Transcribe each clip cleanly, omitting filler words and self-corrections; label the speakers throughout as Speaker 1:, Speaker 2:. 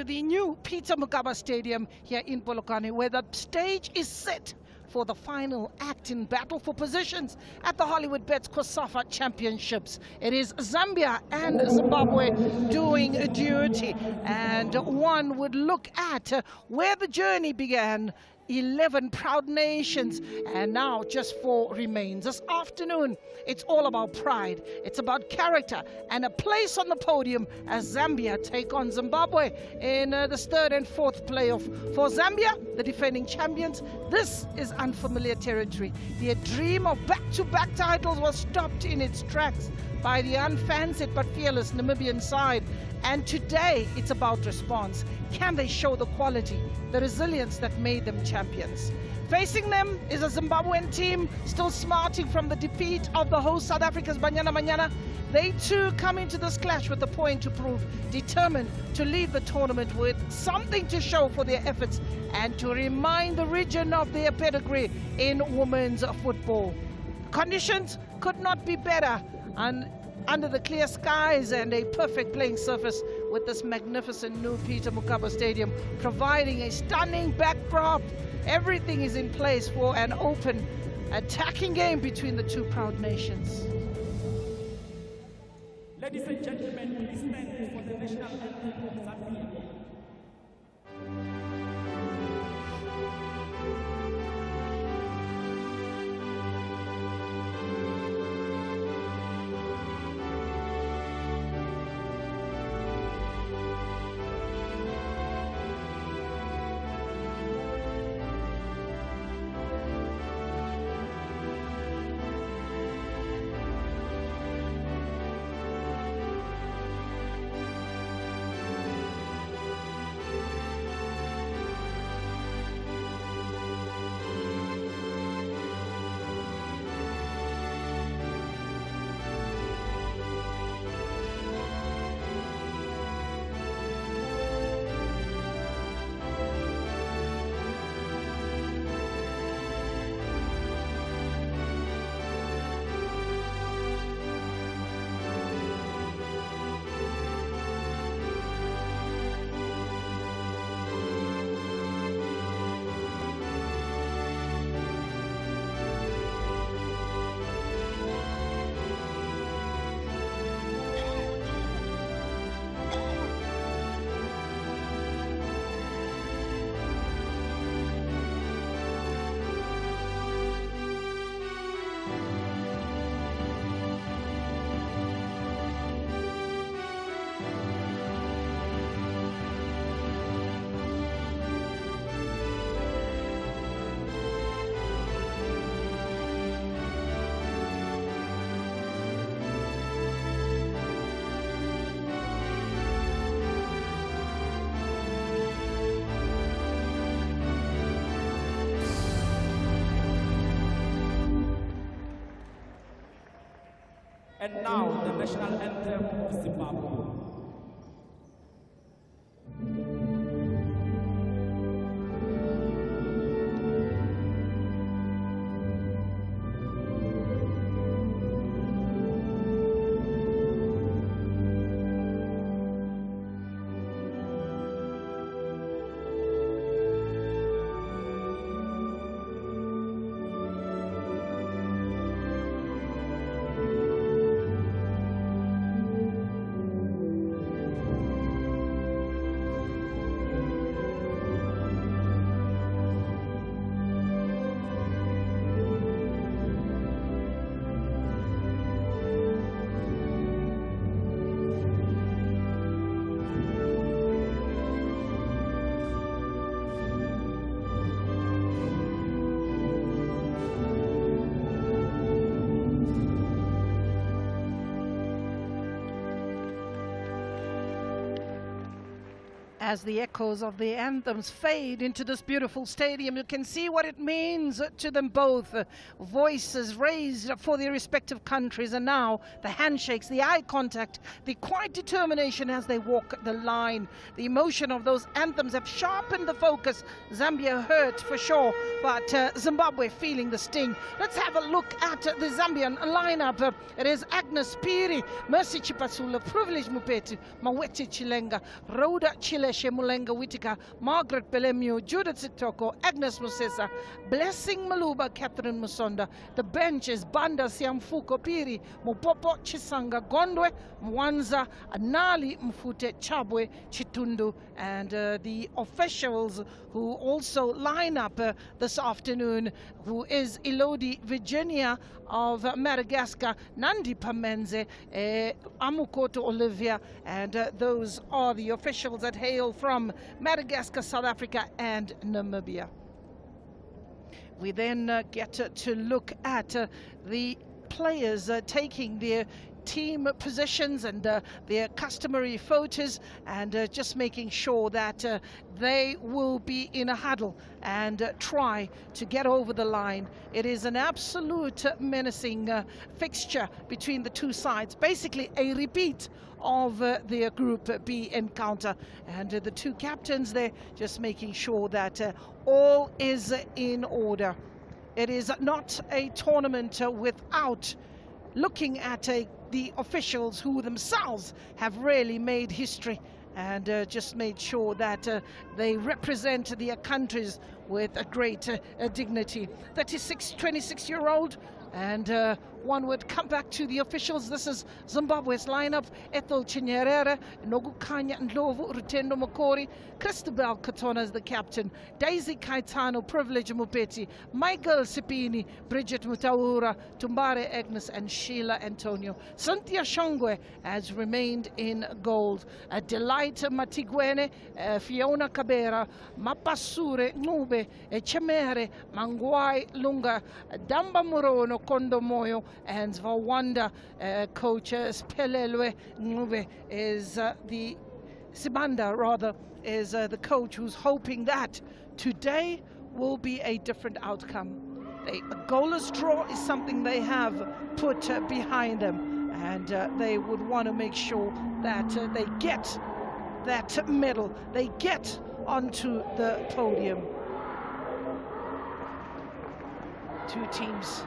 Speaker 1: The new Peter Mokaba Stadium here in Polokwane, where the stage is set for the final act in battle for positions at the HOLLYWOODBETS COSAFA Championships. It is Zambia and Zimbabwe doing duty, and one would look at where the journey began. 11 proud nations, and now just 4 remains. This afternoon, it's all about pride. It's about character and a place on the podium as Zambia take on Zimbabwe in this 3rd and 4th playoff. For Zambia, the defending champions, this is unfamiliar territory. Their dream of back-to-back titles was stopped in its tracks by the unfancied but fearless Namibian side. And today, it's about response. Can they show the quality, the resilience that made them champions? Facing them is a Zimbabwean team still smarting from the defeat of the host South Africa's Banyana Banyana. They too come into this clash with a point to prove, determined to leave the tournament with something to show for their efforts and to remind the region of their pedigree in women's football. Conditions could not be better, and under the clear skies and a perfect playing surface, with this magnificent new Peter Mokaba Stadium providing a stunning backdrop. Everything is in place for an open, attacking game between the two proud nations.
Speaker 2: Ladies and gentlemen, please stand for the national anthem of Zambia. And now, the national anthem of Zimbabwe.
Speaker 1: As the echoes of the anthems fade into this beautiful stadium, you can see what it means to them both. Voices raised for their respective countries, and now the handshakes, the eye contact, the quiet determination as they walk the line. The emotion of those anthems have sharpened the focus. Zambia hurt for sure, but Zimbabwe feeling the sting. Let's have a look at the Zambian lineup. It is Agnes Piri, Mercy Chipasula, Privilege Mupetu, Mawete Chilenga, Rhoda Chilesh, Tinashe Mulenga Whitaker, Margaret Belemu, Judith Sitoko, Agnes Musesa, Blessing Maluba, Catherine Musonda. The bench is Banda Siamfuko Piri, Mupopo Chisanga Gondwe, Mwanza, Anali Mfute Chabwe Chitundu, and the officials who also line up this afternoon, who is Elodie Virginia of Madagascar, Nandi Pamenze, Amukoto Olivia, and those are the officials that hail from Madagascar, South Africa and Namibia. We then get to look at the players taking their team positions and their customary photos, and just making sure that they will be in a huddle and try to get over the line. It is an absolute menacing fixture between the two sides, basically a repeat of their Group B encounter, and the two captains there just making sure that all is in order. It is not a tournament without looking at the officials who themselves have really made history and just made sure that they represent their countries with a great dignity. 26-year-old, and one would come back to the officials. This is Zimbabwe's lineup: Ethel Chinyerere, Nogukanya Ndlovu, Rutendo Mokori, Christabel Katona is the captain, Daisy Kaitano, Privilege Mupeti, Michael Sipini, Bridget Mutaura, Tumbare Agnes, and Sheila Antonio. Cynthia Shongwe has remained in gold. Delight Matigwene, Fiona Kabera, Mapasure Nube, Chemere, Mangwai Lunga, Damba Morono, Kondo Moyo, and Vawanda. Coach Spelelwe Nube is the Sibanda, rather, is the coach who's hoping that today will be a different outcome. A goalless draw is something they have put behind them, and they would want to make sure that they get that medal, they get onto the podium. Two teams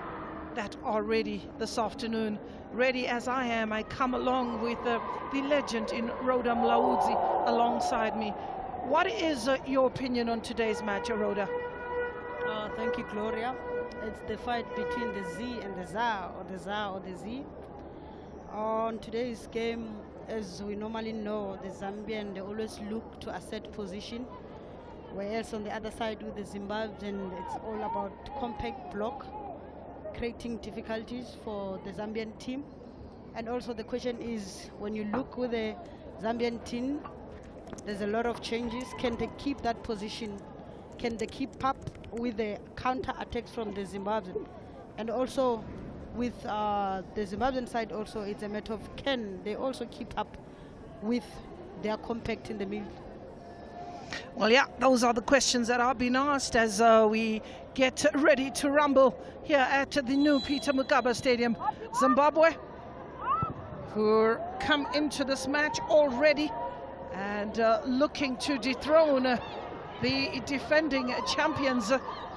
Speaker 1: that are ready this afternoon, ready as I am. I come along with the legend in Rhoda Mlaudzi alongside me. What is your opinion on today's match, Rhoda?
Speaker 3: Thank you, Gloria. It's the fight between the Z and the ZA, or the ZA or the Z. On today's game, as we normally know, the Zambian, they always look to assert position, whereas on the other side with the Zimbabwean, it's all about compact block, creating difficulties for the Zambian team. And also the question is, when you look with the Zambian team, there's a lot of changes. Can they keep that position? Can they keep up with the counter attacks from the Zimbabwean? And also with the Zimbabwean side also, it's a matter of can they also keep up with their compact in the middle?
Speaker 1: Well, yeah, those are the questions that are being asked as we get ready to rumble here at the new Peter Mokaba Stadium. Zimbabwe, who come into this match already and looking to dethrone the defending champions,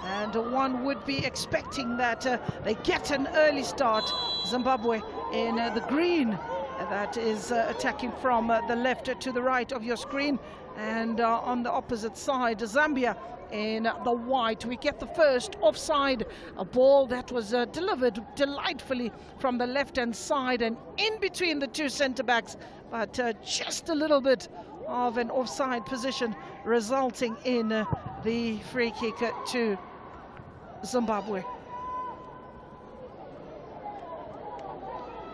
Speaker 1: and one would be expecting that they get an early start. Zimbabwe in the green, that is attacking from the left to the right of your screen, and on the opposite side, Zambia in the white. We get the first offside, a ball that was delivered delightfully from the left-hand side and in between the two centre-backs, but just a little bit of an offside position, resulting in the free kick to Zimbabwe.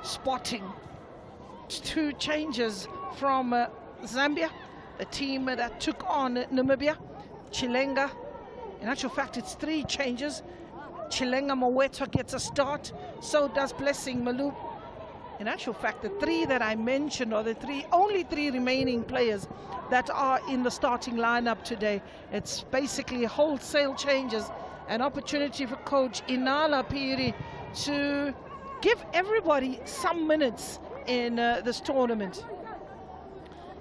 Speaker 1: Spotting two changes from Zambia, a team that took on Namibia. Chilenga, in actual fact it's three changes. Chilenga Mowetwa gets a start, so does Blessing Malou. In actual fact, the three that I mentioned are the only three remaining players that are in the starting lineup today. It's basically wholesale changes, an opportunity for coach Inala Piri to give everybody some minutes in this tournament.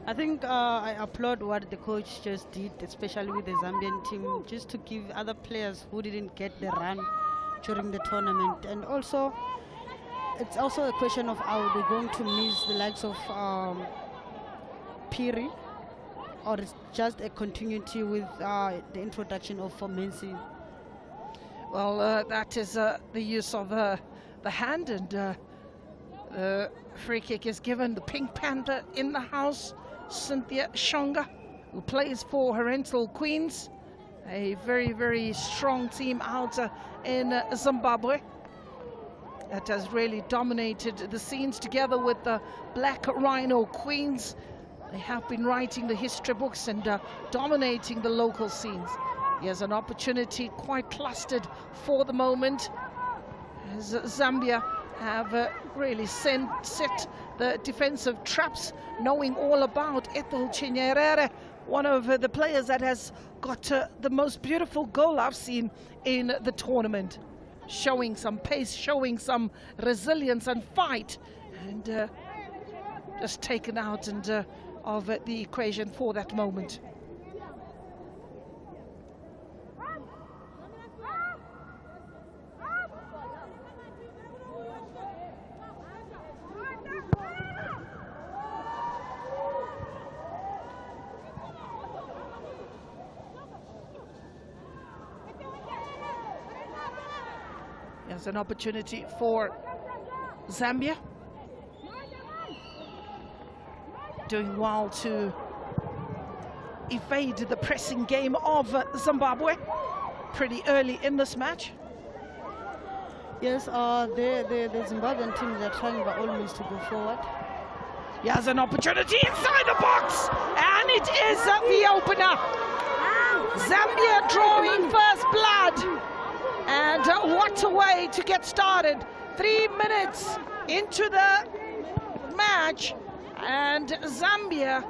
Speaker 3: I think I applaud what the coach just did, especially with the Zambian team, just to give other players who didn't get the run during the tournament. And also, it's also a question of how they're going to miss the likes of Piri or it's just a continuity with the introduction of Mensi?
Speaker 1: Well, that is the use of the hand, and the free kick is given. The Pink Panther in the house, Cynthia Shonga, who plays for Parental Queens, a very, very strong team out in Zimbabwe that has really dominated the scenes together with the Black Rhino Queens. They have been writing the history books and dominating the local scenes. Here's an opportunity quite clustered for the moment, as Zambia have really set the defensive traps, knowing all about Ethel Chinyerere, one of the players that has got the most beautiful goal I've seen in the tournament, showing some pace, showing some resilience and fight, and just taken out and of the equation for that moment. There's an opportunity for Zambia, doing well to evade the pressing game of Zimbabwe pretty early in this match.
Speaker 3: Yes, the Zimbabwean team, they're trying by all means to go forward.
Speaker 1: Here's an opportunity inside the box, and it is the opener. Zambia drawing first blood, and what a way to get started. 3 minutes into the match, and Zambia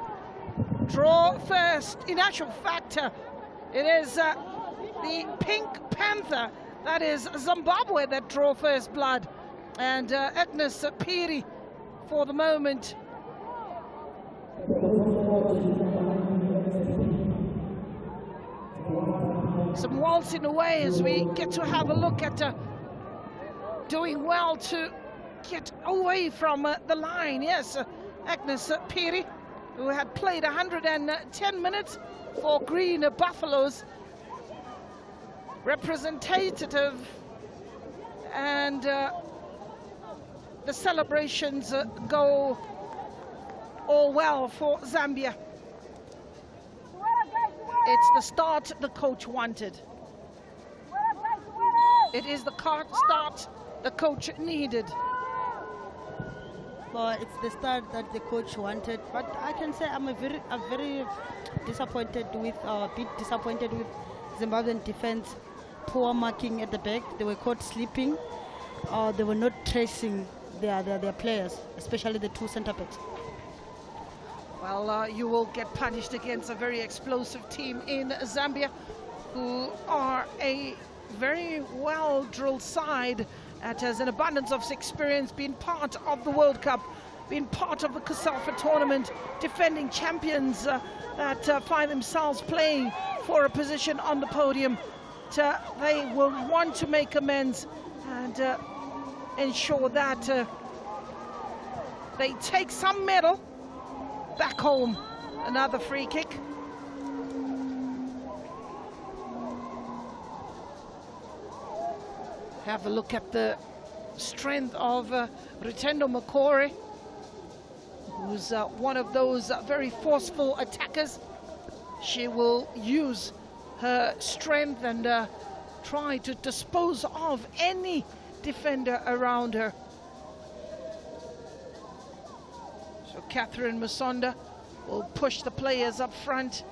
Speaker 1: draw first. In actual fact, it is the Pink Panther, that is Zimbabwe, that draw first blood, and Agnes Piri for the moment. Some waltzing away as we get to have a look at doing well to get away from the line. Yes, Agnes Piri, who had played 110 minutes for Green Buffaloes, representative, and the celebrations go all well for Zambia. It's the start the coach wanted. It is the start the coach needed.
Speaker 3: Well, it's the start that the coach wanted, but I can say I'm very disappointed with, a bit disappointed with Zimbabwean defense. Poor marking at the back. They were caught sleeping. They were not tracing their players, especially the two centre backs.
Speaker 1: Well, you will get punished against a very explosive team in Zambia, who are a very well-drilled side that has an abundance of experience, being part of the World Cup, being part of the COSAFA tournament, defending champions that find themselves playing for a position on the podium. They will want to make amends and ensure that they take some medal back home. Another free kick. Have a look at the strength of Rutendo Makore, who's one of those very forceful attackers. She will use her strength and try to dispose of any defender around her. So Catherine Musonda will push the players up front,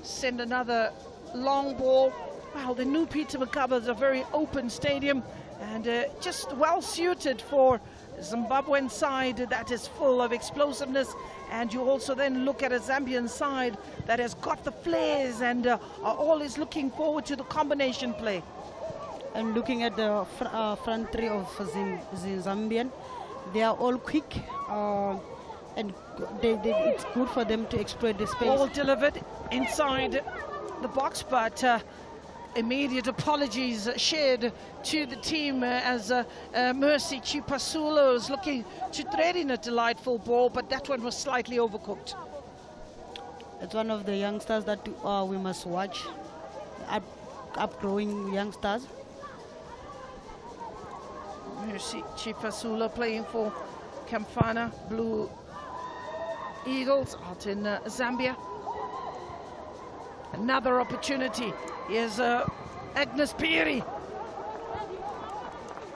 Speaker 1: send another long ball. Well, the new Peter Mokaba is a very open stadium, and just well suited for Zimbabwean side that is full of explosiveness. And you also then look at a Zambian side that has got the flares and are always looking forward to the combination play.
Speaker 3: And looking at the front three of Zambian, they are all quick, and it's good for them to exploit the space.
Speaker 1: All delivered inside the box, but immediate apologies shared to the team as Mercy Chipasulo is looking to thread in a delightful ball, but that one was slightly overcooked.
Speaker 3: It's one of the youngsters that we must watch, upgrowing youngsters.
Speaker 1: You see Chipasula playing for Kamfana Blue Eagles out in Zambia. Another opportunity. Here's Agnes Piri.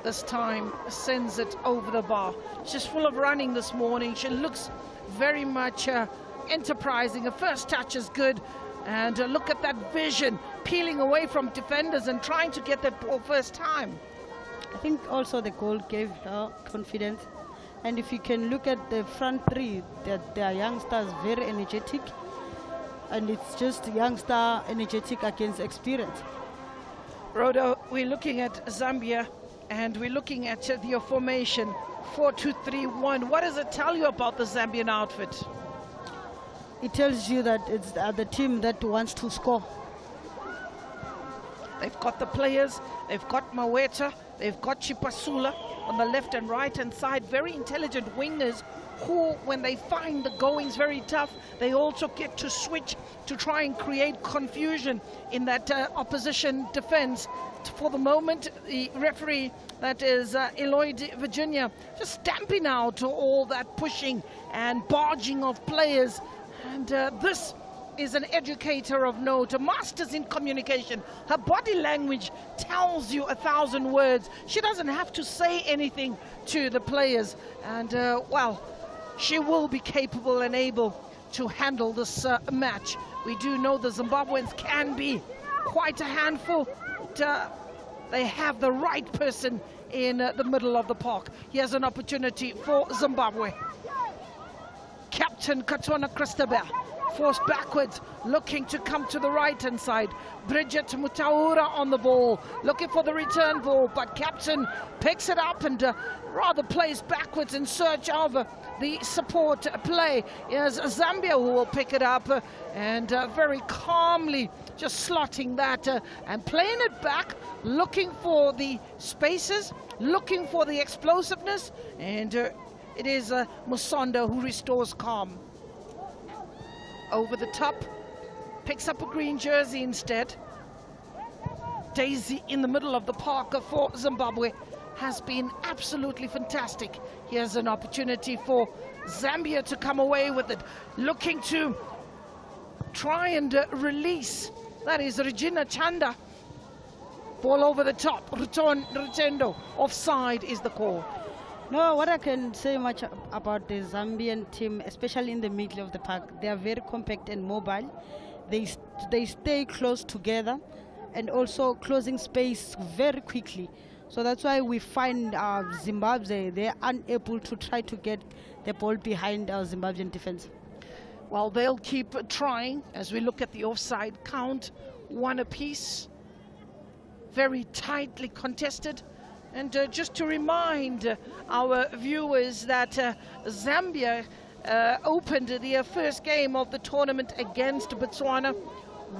Speaker 1: This time sends it over the bar. She's full of running this morning. She looks very much enterprising. Her first touch is good. And look at that vision, peeling away from defenders and trying to get that ball first time.
Speaker 3: I think also the goal gave her confidence. And if you can look at the front three, they are youngsters, very energetic. And it's just youngster energetic against experience.
Speaker 1: Rhoda, we're looking at Zambia and we're looking at your formation 4-2-3-1. What does it tell you about the Zambian outfit?
Speaker 3: It tells you that it's the team that wants to score.
Speaker 1: They've got the players, they've got Maweta, they've got Chipasula on the left and right hand side. Very intelligent wingers who, when they find the goings very tough, they also get to switch to try and create confusion in that opposition defense. For the moment, the referee, that is Eloyd Virginia, just stamping out all that pushing and barging of players. And this is an educator of note, a master's in communication. Her body language tells you 1,000 words. She doesn't have to say anything to the players. And, well, she will be capable and able to handle this match. We do know the Zimbabweans can be quite a handful. But, they have the right person in the middle of the park. Here's an opportunity for Zimbabwe. Captain Katona Christabel forced backwards, looking to come to the right-hand side. Bridget Mutaura on the ball, looking for the return ball, but Captain picks it up and rather plays backwards in search of the support play. Here's Zambia who will pick it up and very calmly just slotting that and playing it back, looking for the spaces, looking for the explosiveness, and it is Musonda who restores calm. Over the top, picks up a green jersey instead. Daisy in the middle of the park for Zimbabwe has been absolutely fantastic. Here's an opportunity for Zambia to come away with it, looking to try and release. That is Regina Chanda. Ball over the top, Rutendo, offside is the call.
Speaker 3: No, what I can say much about the Zambian team, especially in the middle of the park, they are very compact and mobile. They stay close together and also closing space very quickly. So that's why we find Zimbabwe, they're unable to try to get the ball behind our Zimbabwean defense.
Speaker 1: Well, they'll keep trying as we look at the offside count, one apiece, very tightly contested. And just to remind our viewers that Zambia opened their first game of the tournament against Botswana,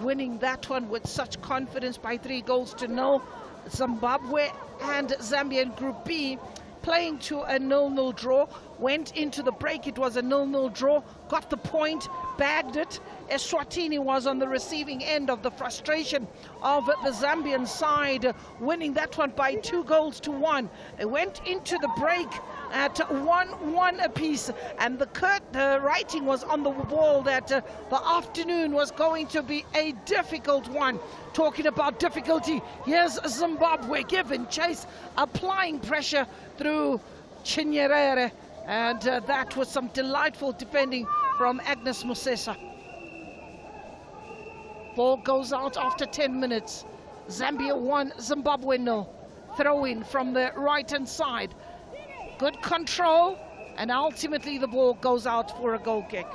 Speaker 1: winning that one with such confidence by 3-0. Zimbabwe and Zambia in Group B playing to a 0-0 draw, went into the break, it was a 0-0 draw, got the point, bagged it. Eswatini was on the receiving end of the frustration of the Zambian side, winning that one by 2-1. They went into the break at 1-1 apiece, and the writing was on the wall that the afternoon was going to be a difficult one. Talking about difficulty, here's Zimbabwe giving chase, applying pressure through Chinyerere, and that was some delightful defending from Agnes Musesa. Ball goes out after 10 minutes. Zambia 1, Zimbabwe 0. Throw in from the right-hand side. Good control, and ultimately the ball goes out for a goal kick.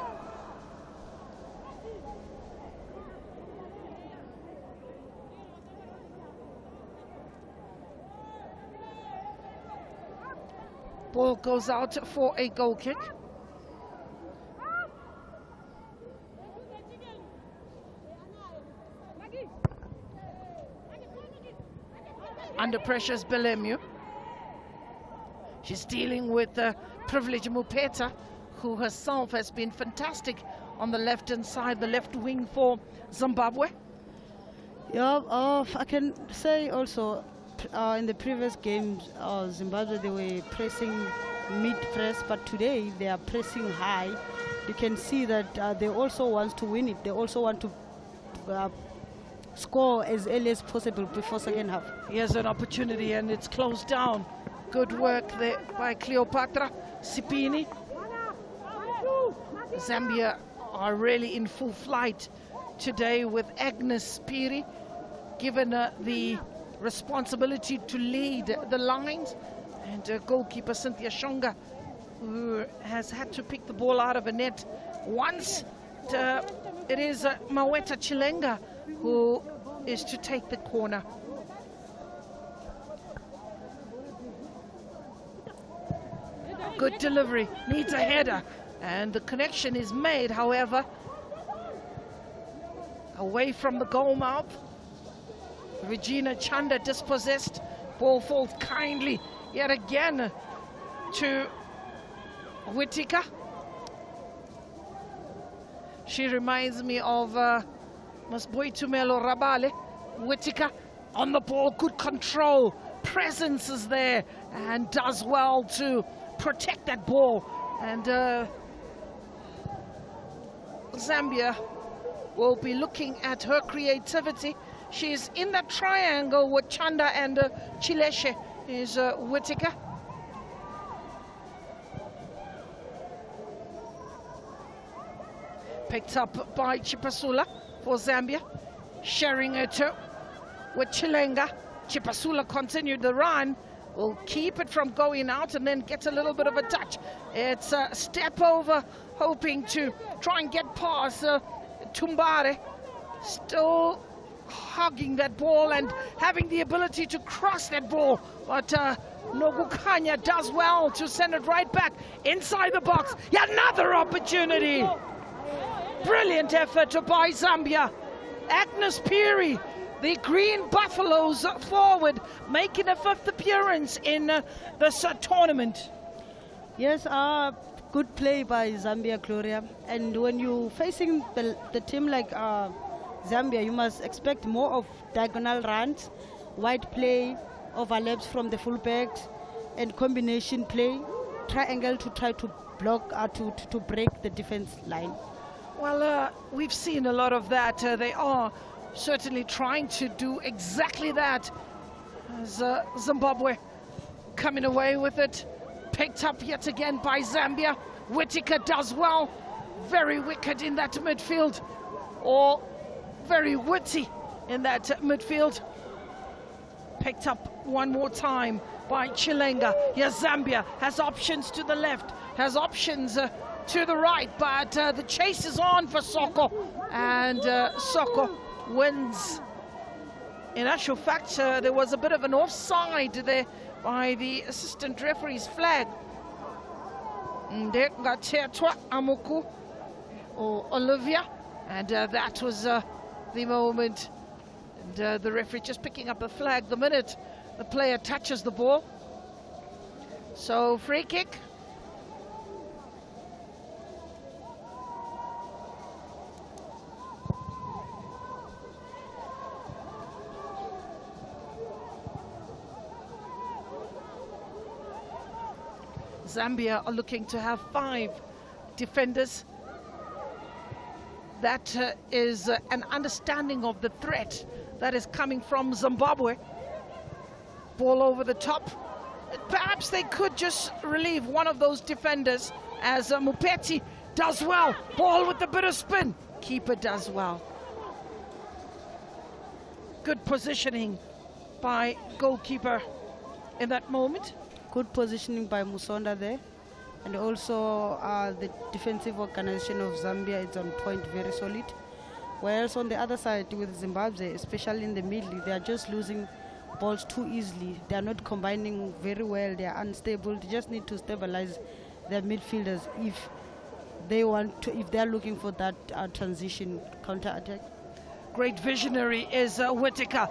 Speaker 1: Ball goes out for a goal kick. Under pressure is Belemu. She's dealing with Privilege Mupeta, who herself has been fantastic on the left-hand side, the left wing for Zimbabwe.
Speaker 3: Yeah, I can say also in the previous games, Zimbabwe, they were pressing mid-press, but today they are pressing high. You can see that they also want to win it. They also want to score as early as possible before second half.
Speaker 1: Here's an opportunity and it's closed down. Good work there by Cleopatra Sipini. Zambia are really in full flight today with Agnes Piri given the responsibility to lead the lines, and goalkeeper Cynthia Shonga, who has had to pick the ball out of a net once. It is Maweta Chilenga who is to take the corner. Good delivery, needs a header, and the connection is made, however, away from the goal mouth. Regina Chanda dispossessed, ball falls kindly yet again to Whittaker. She reminds me of Masboitumelo Rabale. Whittaker on the ball, good control, presence is there, and does well to protect that ball. And Zambia will be looking at her creativity. She's in that triangle with Chanda and Chileshe is Whittaker. Picked up by Chipasula for Zambia, sharing it with Chilenga. Chipasula continued the run, will keep it from going out and then gets a little bit of a touch. It's a step over, hoping to try and get past Tumbare, still hugging that ball and having the ability to cross that ball, but Nogukanya does well to send it right back inside the box. Yet another opportunity. Brilliant effort by Zambia. Agnes Piri, the Green Buffaloes forward, making a 5th appearance in this tournament.
Speaker 3: Yes, good play by Zambia, Gloria. And when you're facing the team like Zambia, you must expect more of diagonal runs, wide play, overlaps from the fullbacks, and combination play, triangle to try to block, to break the defense line.
Speaker 1: Well, we've seen a lot of that. They are certainly trying to do exactly that. As Zimbabwe coming away with it, picked up yet again by Zambia. Whittaker does well, very wicked in that midfield, or very witty in that midfield. Picked up one more time by Chilenga. Yes, Zambia has options to the left, has options to the right, but the chase is on for Soko, and Soko wins. In actual fact, there was a bit of an offside there by the assistant referee's flag. Amuku or Olivia, and that was the moment. And the referee just picking up the flag the minute the player touches the ball. So free kick. Zambia are looking to have 5 defenders. That is an understanding of the threat that is coming from Zimbabwe. Ball over the top. Perhaps they could just relieve one of those defenders, as Mupeti does well. Ball with a bit of spin. Keeper does well. Good positioning by goalkeeper in that moment.
Speaker 3: Good positioning by Musonda there, and also the defensive organization of Zambia is on point, very solid. Whereas on the other side with Zimbabwe, especially in the middle, they are just losing balls too easily. They are not combining very well. They are unstable. They just need to stabilize their midfielders if they want to, if they are looking for that transition counter attack.
Speaker 1: Great visionary is Whittaker.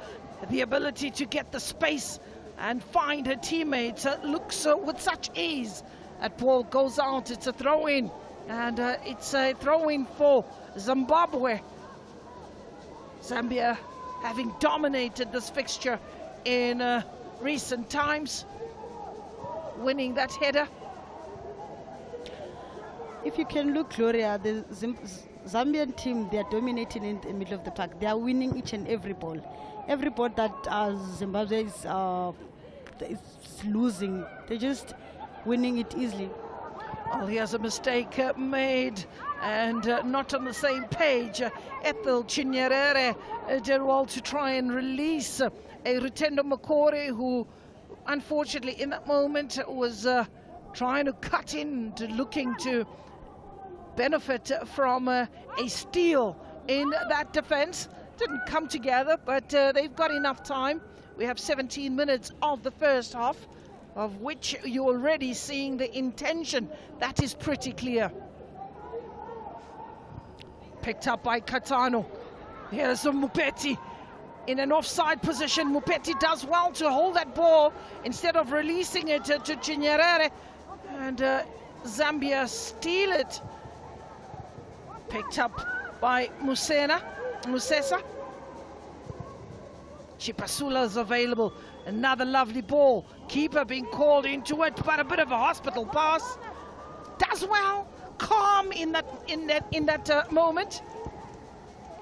Speaker 1: The ability to get the space and find her teammates looks with such ease. That ball goes out, it's a throw in And it's a throw-in for Zimbabwe. Zambia having dominated this fixture in recent times, winning that header.
Speaker 3: If you can look, Gloria, the Zambian team, they are dominating in the middle of the park. They are winning each and every ball. Every ball that Zimbabwe is losing, they're just winning it easily.
Speaker 1: Well, here's a mistake made and not on the same page. Ethel Chinyerere did well to try and release a Rutendo Makore, who unfortunately in that moment was trying to cut in, looking to benefit from a steal in that defense. Didn't come together, but they've got enough time. We have 17 minutes of the first half, of which you're already seeing the intention. That is pretty clear. Picked up by Katano. Here's Mupeti in an offside position. Mupeti does well to hold that ball instead of releasing it to Chinyerere, and Zambia steal it. Picked up by Musesa. Chipasula's available. Another lovely ball. Keeper being called into it, but a bit of a hospital pass. Does well, calm in that moment.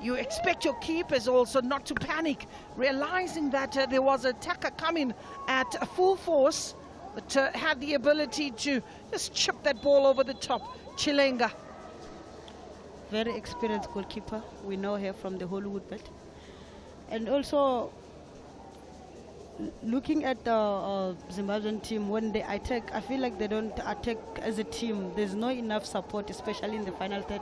Speaker 1: You expect your keepers also not to panic, realizing that there was an attacker coming at full force, but had the ability to just chip that ball over the top. Chilenga.
Speaker 3: Very experienced goalkeeper. We know her from the Hollywood Bet. And also, looking at the Zimbabwean team, when they attack, I feel like they don't attack as a team. There's not enough support, especially in the final third.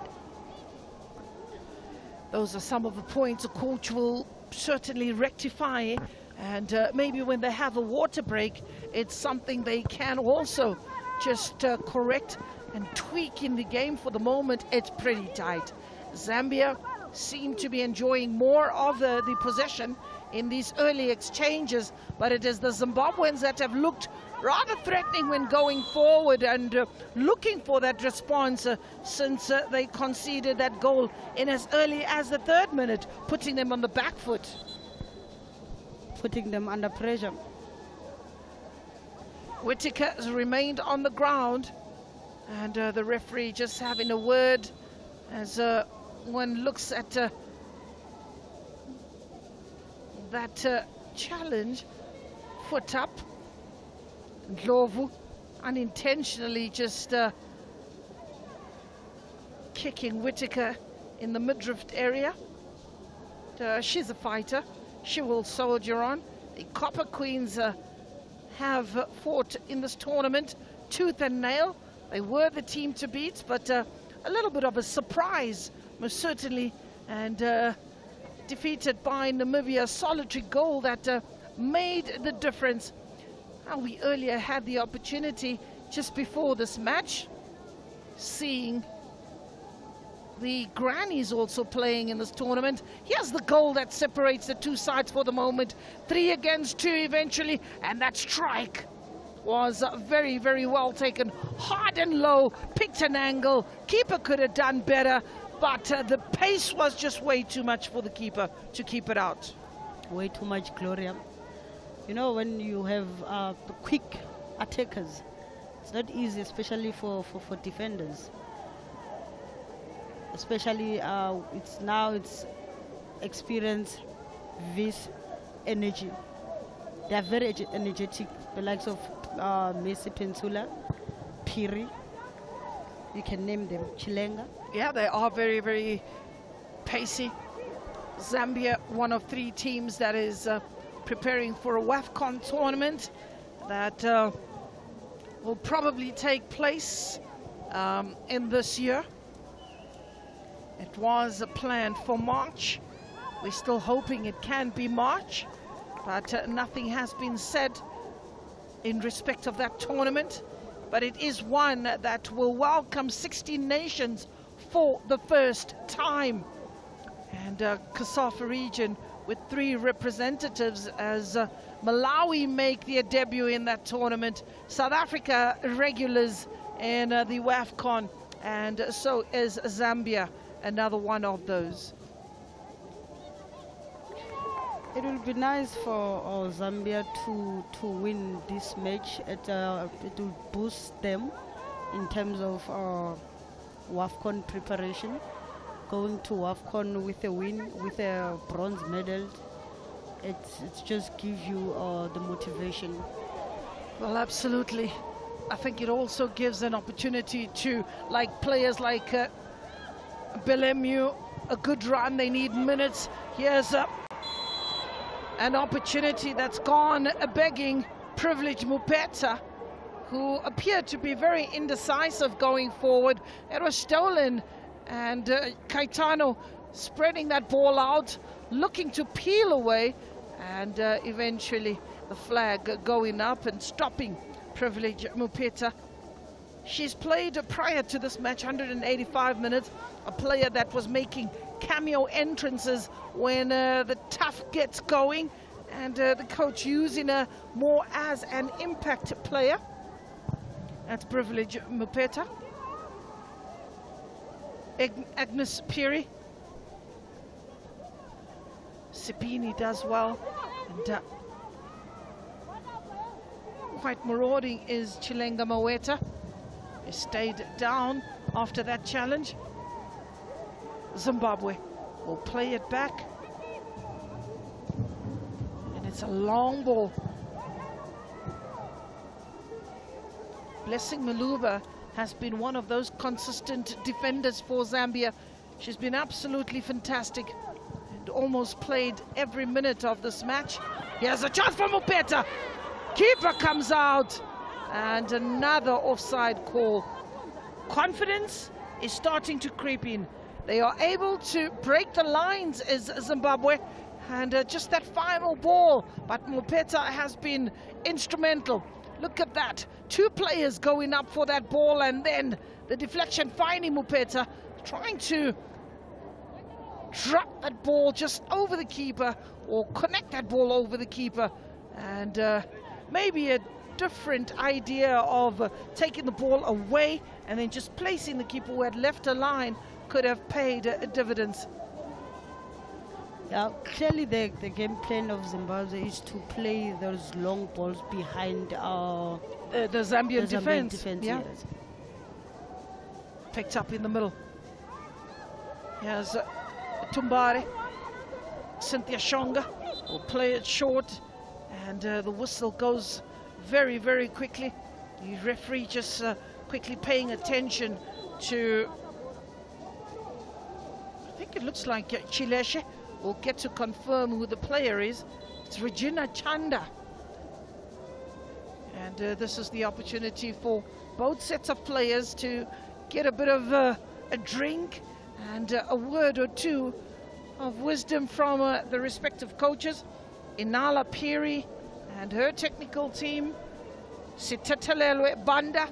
Speaker 1: Those are some of the points a coach will certainly rectify, and maybe when they have a water break, it's something they can also just correct and tweak in the game. For the moment, it's pretty tight. Zambia seem to be enjoying more of the possession in these early exchanges, but it is the Zimbabweans that have looked rather threatening when going forward and looking for that response since they conceded that goal in as early as the 3rd minute, putting them on the back foot.
Speaker 3: Putting them under pressure.
Speaker 1: Whitaker has remained on the ground, and the referee just having a word as one looks at that challenge. Foot up. Ndlovu unintentionally just kicking Whitaker in the midriff area. She's a fighter. She will soldier on. The Copper Queens have fought in this tournament tooth and nail. They were the team to beat, but a little bit of a surprise, most certainly, and defeated by Namibia's solitary goal that made the difference. And we earlier had the opportunity just before this match, seeing the grannies also playing in this tournament. Here's the goal that separates the two sides for the moment. 3 against 2 eventually, and that strike was very, very well taken. Hard and low, picked an angle. Keeper could have done better, but the pace was just way too much for the keeper to keep it out.
Speaker 3: Way too much, Gloria. You know, when you have quick attackers, it's not easy, especially for defenders. Especially it's experience, vis, energy. They are very energetic, the likes of Messi, Pensula, Piri. You can name them, Chilenga.
Speaker 1: Yeah, they are very, very pacey. Zambia, one of 3 teams that is preparing for a WAFCON tournament that will probably take place in this year. It was planned for March. We're still hoping it can be March, but nothing has been said in respect of that tournament. But it is one that will welcome 16 nations for the first time. And COSAFA region with 3 representatives as Malawi make their debut in that tournament. South Africa regulars in the WAFCON, and so is Zambia, another one of those.
Speaker 3: It will be nice for Zambia to win this match. It will boost them in terms of WAFCON preparation. Going to WAFCON with a win, with a bronze medal, it's just give you the motivation.
Speaker 1: Well, absolutely. I think it also gives an opportunity to, like, players like Belemu, a good run. They need minutes. Here's an opportunity that's gone begging. Privilege Mupeta, who appeared to be very indecisive going forward. It was stolen, and Caetano spreading that ball out, looking to peel away, and eventually the flag going up and stopping Privilege Mupeta. She's played prior to this match 185 minutes, a player that was making cameo entrances when the tough gets going, and the coach using her more as an impact player. That's Privilege Mupeta. Agnes Piri. Sipini does well, and quite marauding is Chilenga Maweta. He stayed down after that challenge. Zimbabwe will play it back, and it's a long ball. Blessing Maluba has been one of those consistent defenders for Zambia. She's been absolutely fantastic and almost played every minute of this match. Here's a chance for Mupeta. Keeper comes out, and another offside call. Confidence is starting to creep in. They are able to break the lines as Zimbabwe, and just that final ball, but Mupeta has been instrumental. Look at that, 2 players going up for that ball, and then the deflection finding Mupeta, trying to drop that ball just over the keeper or connect that ball over the keeper, and maybe a different idea of taking the ball away and then just placing the keeper who had left a line could have paid dividends.
Speaker 3: Yeah, clearly the game plan of Zimbabwe is to play those long balls behind
Speaker 1: the Zambian defense. Yeah.
Speaker 3: Yes.
Speaker 1: Picked up in the middle. Here's Tumbare. Cynthia Shonga will play it short, and the whistle goes very, very quickly. The referee just quickly paying attention to, I think it looks like Chileshe. We'll get to confirm who the player is. It's Regina Chanda. And this is the opportunity for both sets of players to get a bit of a drink and a word or two of wisdom from the respective coaches. Inala Piri and her technical team. Sitetelelwe Banda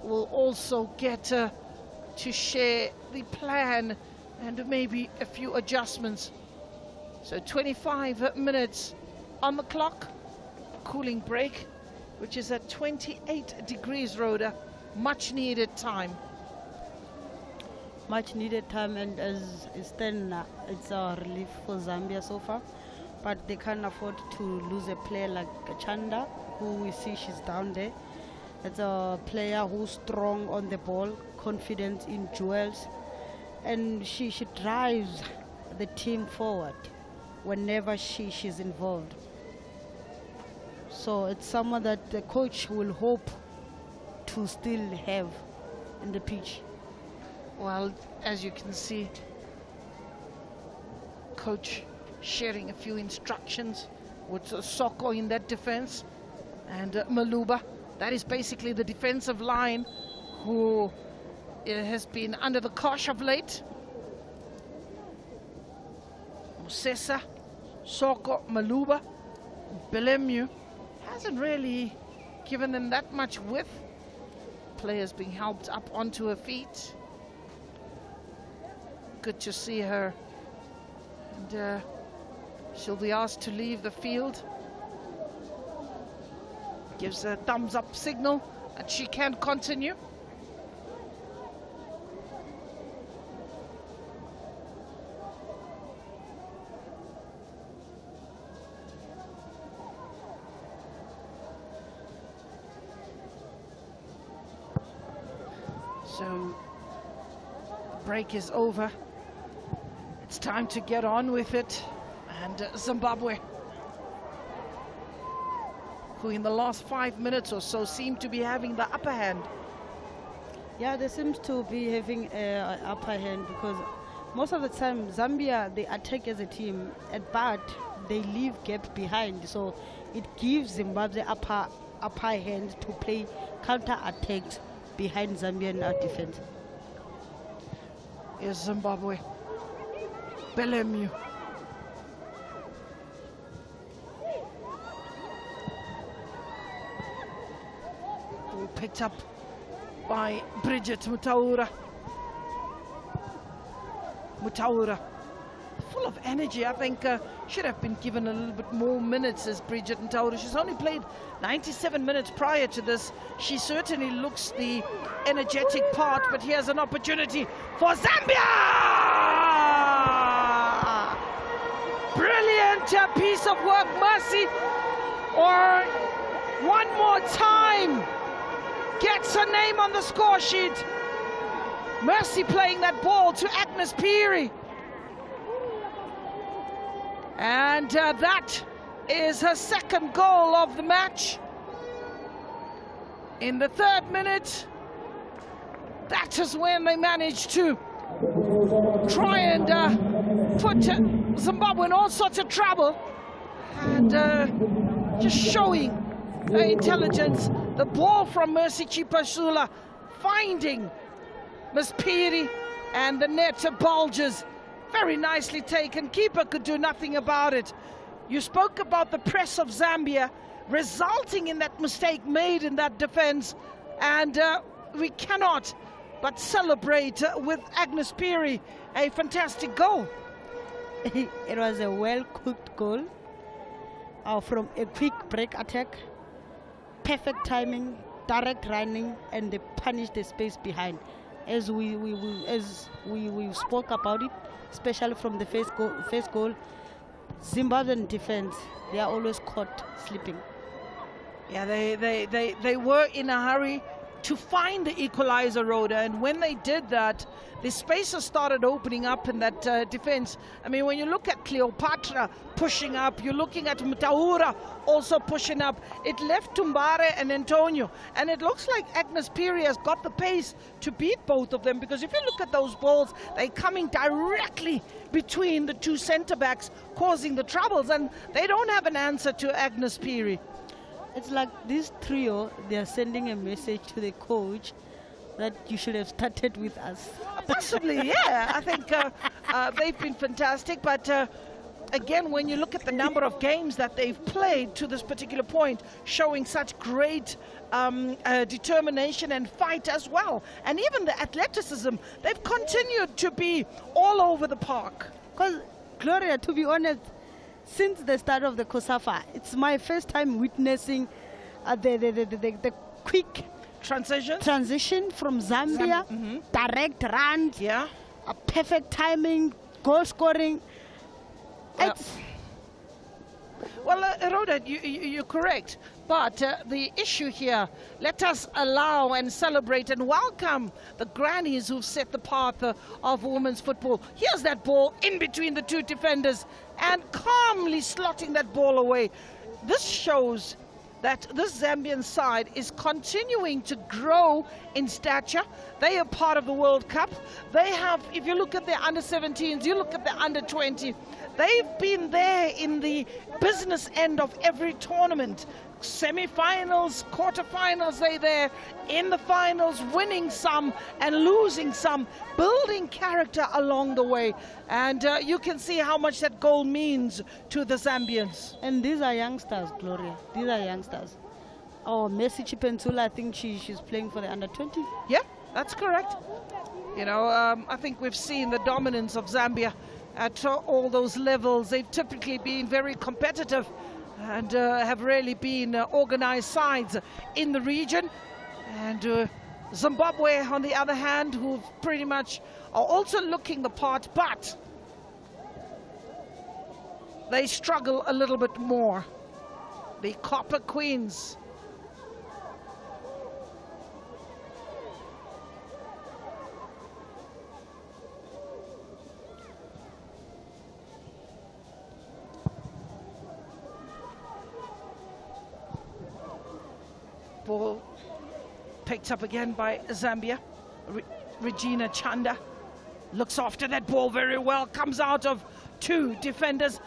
Speaker 1: will also get to share the plan and maybe a few adjustments. So 25 minutes on the clock. Cooling break, which is at 28 degrees, Rhoda. Much needed time.
Speaker 3: Much needed time, and as it's then it's a relief for Zambia so far, but they can't afford to lose a player like Chanda, who we see she's down there. It's a player who's strong on the ball, confident in duels, and she drives the team forward whenever she's involved. So it's someone that the coach will hope to still have in the pitch.
Speaker 1: Well, as you can see, coach sharing a few instructions with Soko in that defense, and Maluba. That is basically the defensive line who has been under the cosh of late. Musesa, Soko, Maluba, Belemu hasn't really given them that much width. Players being helped up onto her feet. Good to see her. And she'll be asked to leave the field. Gives a thumbs up signal that she can continue. So, the break is over. It's time to get on with it. And Zimbabwe, who in the last 5 minutes or so seem to be having the upper hand.
Speaker 3: Yeah, they seem to be having an upper hand because most of the time Zambia, they attack as a team, but they leave gap behind. So it gives Zimbabwe upper hand to play counter attacks behind Zambian defense.
Speaker 1: Here's Zimbabwe. Belemu. Picked up by Bridget Mutaura. Full of energy. I think should have been given a little bit more minutes as Bridget Mutaura. She's only played 97 minutes prior to this. She certainly looks the energetic part, but here's an opportunity for Zambia! Brilliant piece of work, Mercy. Or one more time. Gets her name on the score sheet. Mercy playing that ball to Agnes Peary. And that is her second goal of the match. In the 3rd minute, that is when they managed to try and put Zimbabwe in all sorts of trouble. And just showing her intelligence. The ball from Mercy Chipasula finding Miss Peary, and the net bulges. Very nicely taken. Keeper could do nothing about it. You spoke about the press of Zambia resulting in that mistake made in that defense, and we cannot but celebrate with Agnes Peary a fantastic goal.
Speaker 3: It was a well-cooked goal from a quick break attack. Perfect timing, direct running, and they punished the space behind. As we spoke about it, especially from the first goal, Zimbabwean defense, they are always caught sleeping.
Speaker 1: Yeah, they were in a hurry to find the equalizer, Rhoda, and when they did that, the spaces started opening up in that defense. I mean, when you look at Cleopatra pushing up, you're looking at Mutaura also pushing up. It left Tumbare and Antonio, and it looks like Agnes Peary has got the pace to beat both of them, because if you look at those balls, they're coming directly between the two centre backs, causing the troubles, and they don't have an answer to Agnes Peary.
Speaker 3: It's like this trio, they are sending a message to the coach that you should have started with us.
Speaker 1: Possibly, yeah. I think they've been fantastic, but again, when you look at the number of games that they've played to this particular point, showing such great determination and fight as well, and even the athleticism, they've continued to be all over the park.
Speaker 3: Because, Gloria, to be honest, since the start of the COSAFA, it's my first time witnessing the quick transition from Zambia, direct runs,
Speaker 1: yeah,
Speaker 3: a perfect timing, goal scoring.
Speaker 1: Well, Rhoda, you're correct. But the issue here, let us allow and celebrate and welcome the grannies who've set the path of women's football. Here's that ball in between the two defenders and calmly slotting that ball away. This shows that this Zambian side is continuing to grow in stature. They are part of the World Cup. They have, if you look at their under-17s, you look at their under-20, they've been there in the business end of every tournament. Semi-finals, quarter-finals, they're there in the finals, winning some and losing some, building character along the way. And you can see how much that goal means to the Zambians.
Speaker 3: And these are youngsters, Gloria. These are youngsters. Oh, Mercy Chipensula, I think she's playing for the under-20.
Speaker 1: Yeah, that's correct. You know, I think we've seen the dominance of Zambia at all those levels. They've typically been very competitive and have really been organized sides in the region. And Zimbabwe, on the other hand, who pretty much are also looking the part, but they struggle a little bit more. The Copper Queens. Ball picked up again by Zambia. Regina Chanda looks after that ball very well, comes out of 2 defenders.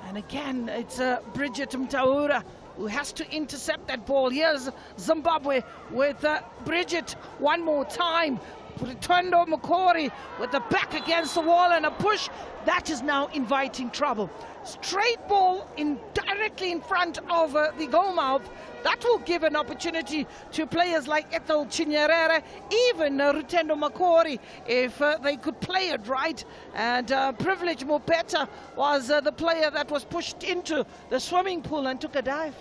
Speaker 1: And again, it's Bridget Mtaura who has to intercept that ball. Here's Zimbabwe with Bridget one more time. Rutendo Makori with the back against the wall and a push. That is now inviting trouble. Straight ball directly in front of the goal mouth. That will give an opportunity to players like Ethel Chinyerere, even Rutendo Makori, if they could play it right. And Privilege Mopeta was the player that was pushed into the swimming pool and took a dive.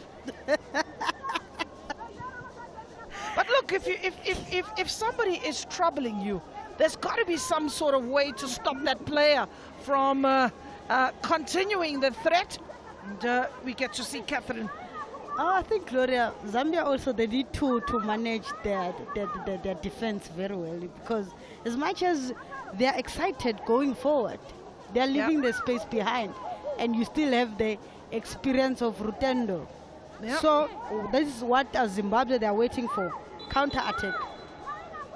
Speaker 1: But look, if somebody is troubling you, there's got to be some sort of way to stop that player from continuing the threat. And we get to see Catherine.
Speaker 3: I think, Gloria, Zambia also, they need to manage their defense very well, because as much as they're excited going forward, they're leaving the space behind, and you still have the experience of Rutendo. So this is what Zimbabwe they're waiting for, counter-attack.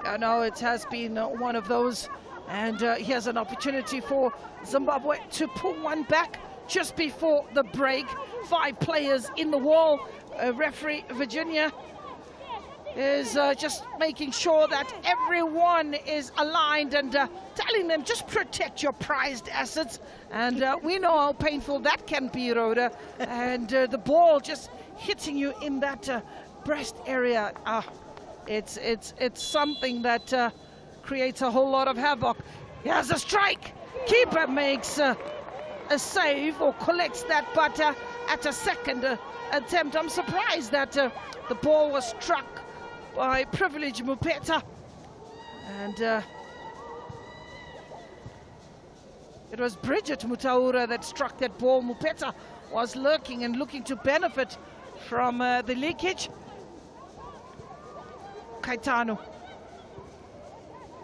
Speaker 1: I know it has been one of those, and here's an opportunity for Zimbabwe to pull one back just before the break. 5 players in the wall. Referee Virginia is just making sure that everyone is aligned and telling them just protect your prized assets. And we know how painful that can be, Rhoda. And the ball just hitting you in that breast area. It's something that creates a whole lot of havoc. Here's a strike. Keeper makes a save or collects that, but at a second attempt. I'm surprised that the ball was struck by Privilege Mupeta, and it was Bridget Mutaura that struck that ball. Mupeta was lurking and looking to benefit from the leakage. Kaitano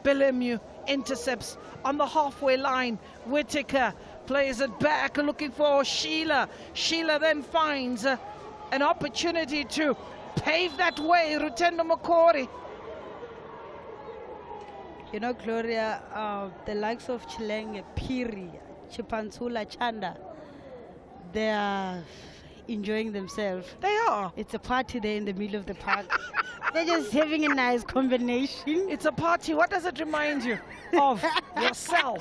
Speaker 1: Belemu intercepts on the halfway line. Whitaker plays it back, looking for Sheila. Sheila then finds an opportunity to pave that way. Rutendo Makori.
Speaker 3: You know, Gloria, the likes of Chilenge, Piri, Chipansula, Chanda, they are enjoying themselves.
Speaker 1: They are.
Speaker 3: It's a party there in the middle of the park. They're just having a nice combination.
Speaker 1: It's a party. What does it remind you of? Yourself.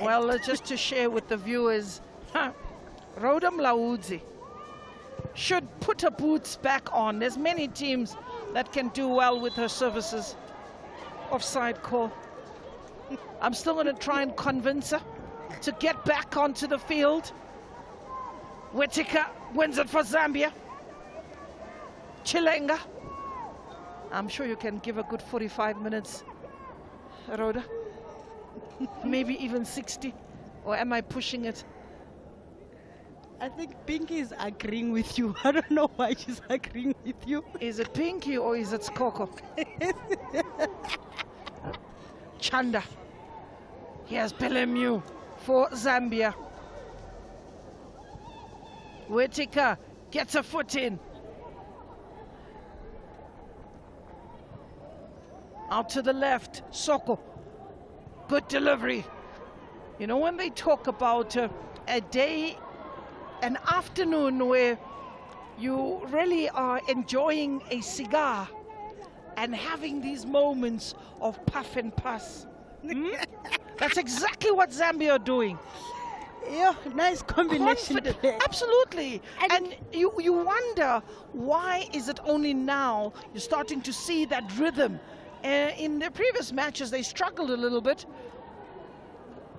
Speaker 1: Well, just to share with the viewers, Rhoda Mlaudzi should put her boots back on. There's many teams that can do well with her services. Offside call. I'm still going to try and convince her to get back onto the field. Whitaker wins it for Zambia. Chilenga. I'm sure you can give a good 45 minutes, Rhoda. Maybe even 60. Or am I pushing it?
Speaker 3: I think Pinky is agreeing with you. I don't know why she's agreeing with you.
Speaker 1: Is it Pinky or is it Skoko? Chanda. Here's Belemu for Zambia. Whitaker gets a foot in. Out to the left, Soko. Good delivery. You know, when they talk about a day, an afternoon where you really are enjoying a cigar and having these moments of puff and pass. That's exactly what Zambia are doing.
Speaker 3: Yeah, nice combination.
Speaker 1: Absolutely. And you wonder, why is it only now you're starting to see that rhythm? In the previous matches, they struggled a little bit,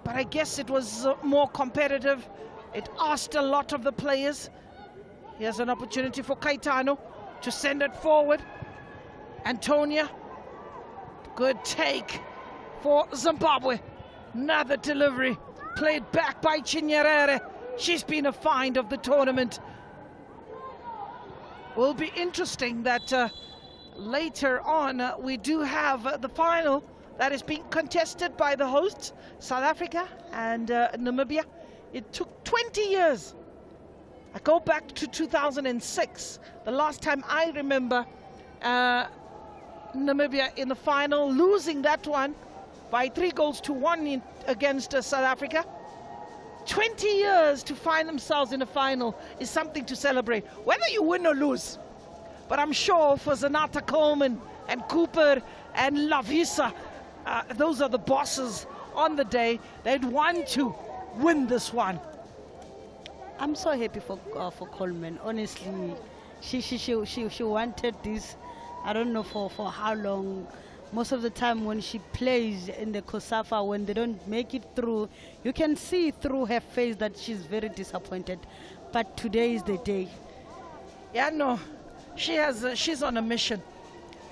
Speaker 1: but I guess it was more competitive. It asked a lot of the players. Here's an opportunity for Kaitano to send it forward. Antonia, good take for Zimbabwe. Another delivery, played back by Chinyerere. She's been a find of the tournament. Will be interesting that later on we do have the final that is being contested by the hosts, South Africa and Namibia. It took 20 years. I go back to 2006, the last time I remember Namibia in the final, losing that one by 3-1 against South Africa. 20 years to find themselves in a final is something to celebrate, whether you win or lose. But I'm sure for Zanata Coleman and Cooper and Lavisa, those are the bosses on the day. They'd want to win this one.
Speaker 3: I'm so happy for Coleman. Honestly, she wanted this. I don't know for how long. Most of the time when she plays in the COSAFA, when they don't make it through, you can see through her face that she's very disappointed. But today is the day.
Speaker 1: Yeah, no, she's on a mission.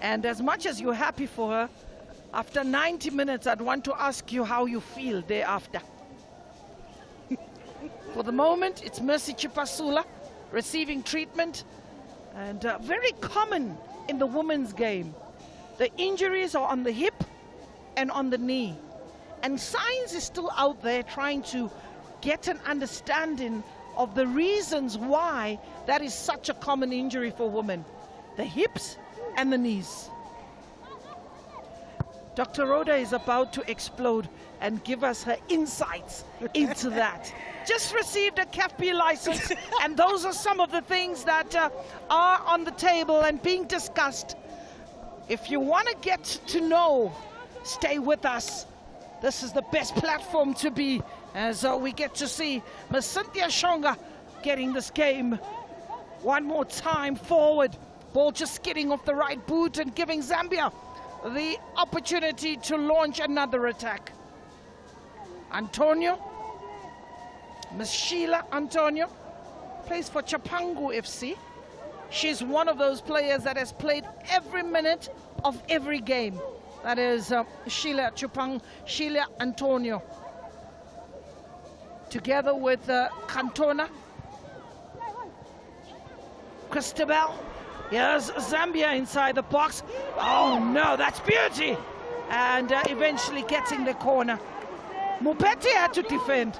Speaker 1: And as much as you're happy for her, after 90 minutes, I'd want to ask you how you feel thereafter. For the moment, it's Mercy Chipasula receiving treatment, and very common in the women's game. The injuries are on the hip and on the knee. And science is still out there trying to get an understanding of the reasons why that is such a common injury for women. The hips and the knees. Dr. Rhoda is about to explode and give us her insights into that. Just received a CAFB license, and those are some of the things that are on the table and being discussed. If you want to get to know, stay with us. This is the best platform to be, as we get to see Ms. Cynthia Shonga getting this game one more time forward. Ball just skidding off the right boot and giving Zambia the opportunity to launch another attack. Antonio, Ms. Sheila Antonio, plays for Chapangu FC. She's one of those players that has played every minute of every game. That is Sheila Antonio. Together with Cantona, Christabel. Here's Zambia inside the box. Oh no, that's beauty! And eventually getting the corner. Mupeti had to defend.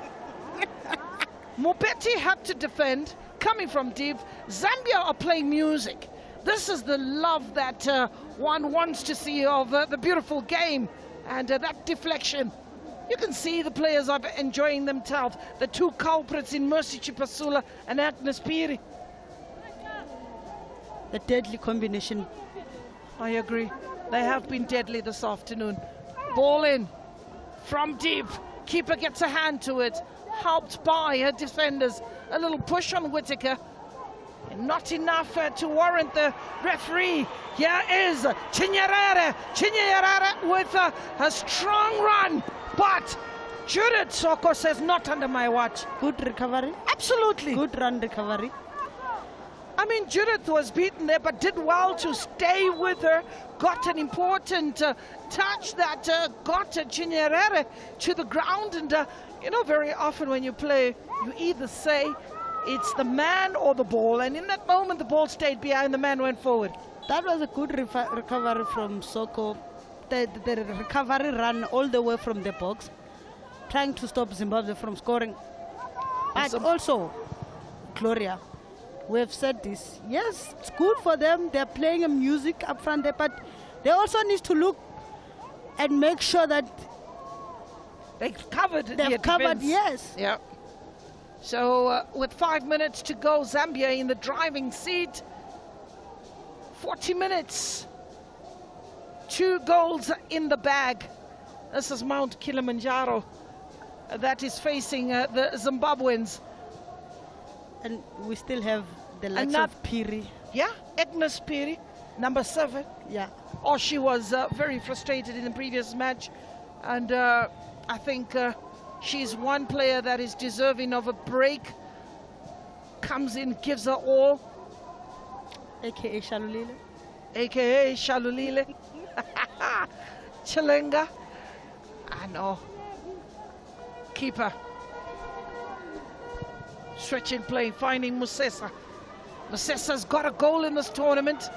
Speaker 1: Mupeti had to defend, coming from deep. Zambia are playing music. This is the love that one wants to see of the beautiful game. And that deflection. You can see the players are enjoying themselves. The two culprits in Mercy Chipasula and Agnes Piri.
Speaker 3: The deadly combination.
Speaker 1: I agree. They have been deadly this afternoon. Ball in from deep. Keeper gets a hand to it. Helped by her defenders. A little push on Whittaker. Not enough to warrant the referee. Here is Chinyerere. Chinyerere with a strong run. But Judith Soko says not under my watch.
Speaker 3: Good recovery.
Speaker 1: Absolutely.
Speaker 3: Good run recovery.
Speaker 1: I mean, Judith was beaten there, but did well to stay with her. Got an important touch that got Chinyerere to the ground. And, you know, very often when you play, you either say it's the man or the ball. And in that moment, the ball stayed behind, the man went forward.
Speaker 3: That was a good recovery from Soko. The recovery run all the way from the box, trying to stop Zimbabwe from scoring. But also, Gloria, we have said this. Yes, it's good for them. They're playing a music up front there, but they also need to look and make sure that
Speaker 1: they've covered.
Speaker 3: Yes.
Speaker 1: Yeah. So with 5 minutes to go, Zambia in the driving seat. 40 minutes. 2 goals in the bag. This is Mount Kilimanjaro that is facing the Zimbabweans.
Speaker 3: And we still have the likes of Piri.
Speaker 1: Yeah, Agnes Piri, number 7.
Speaker 3: Yeah.
Speaker 1: Oh, she was very frustrated in the previous match. And I think she's one player that is deserving of a break. Comes in, gives her all.
Speaker 3: A.K.A. Shalulile.
Speaker 1: A.K.A. Shalulile. Chilenga. I know. Keeper. Stretching play, finding Musesa. Musesa's got a goal in this tournament.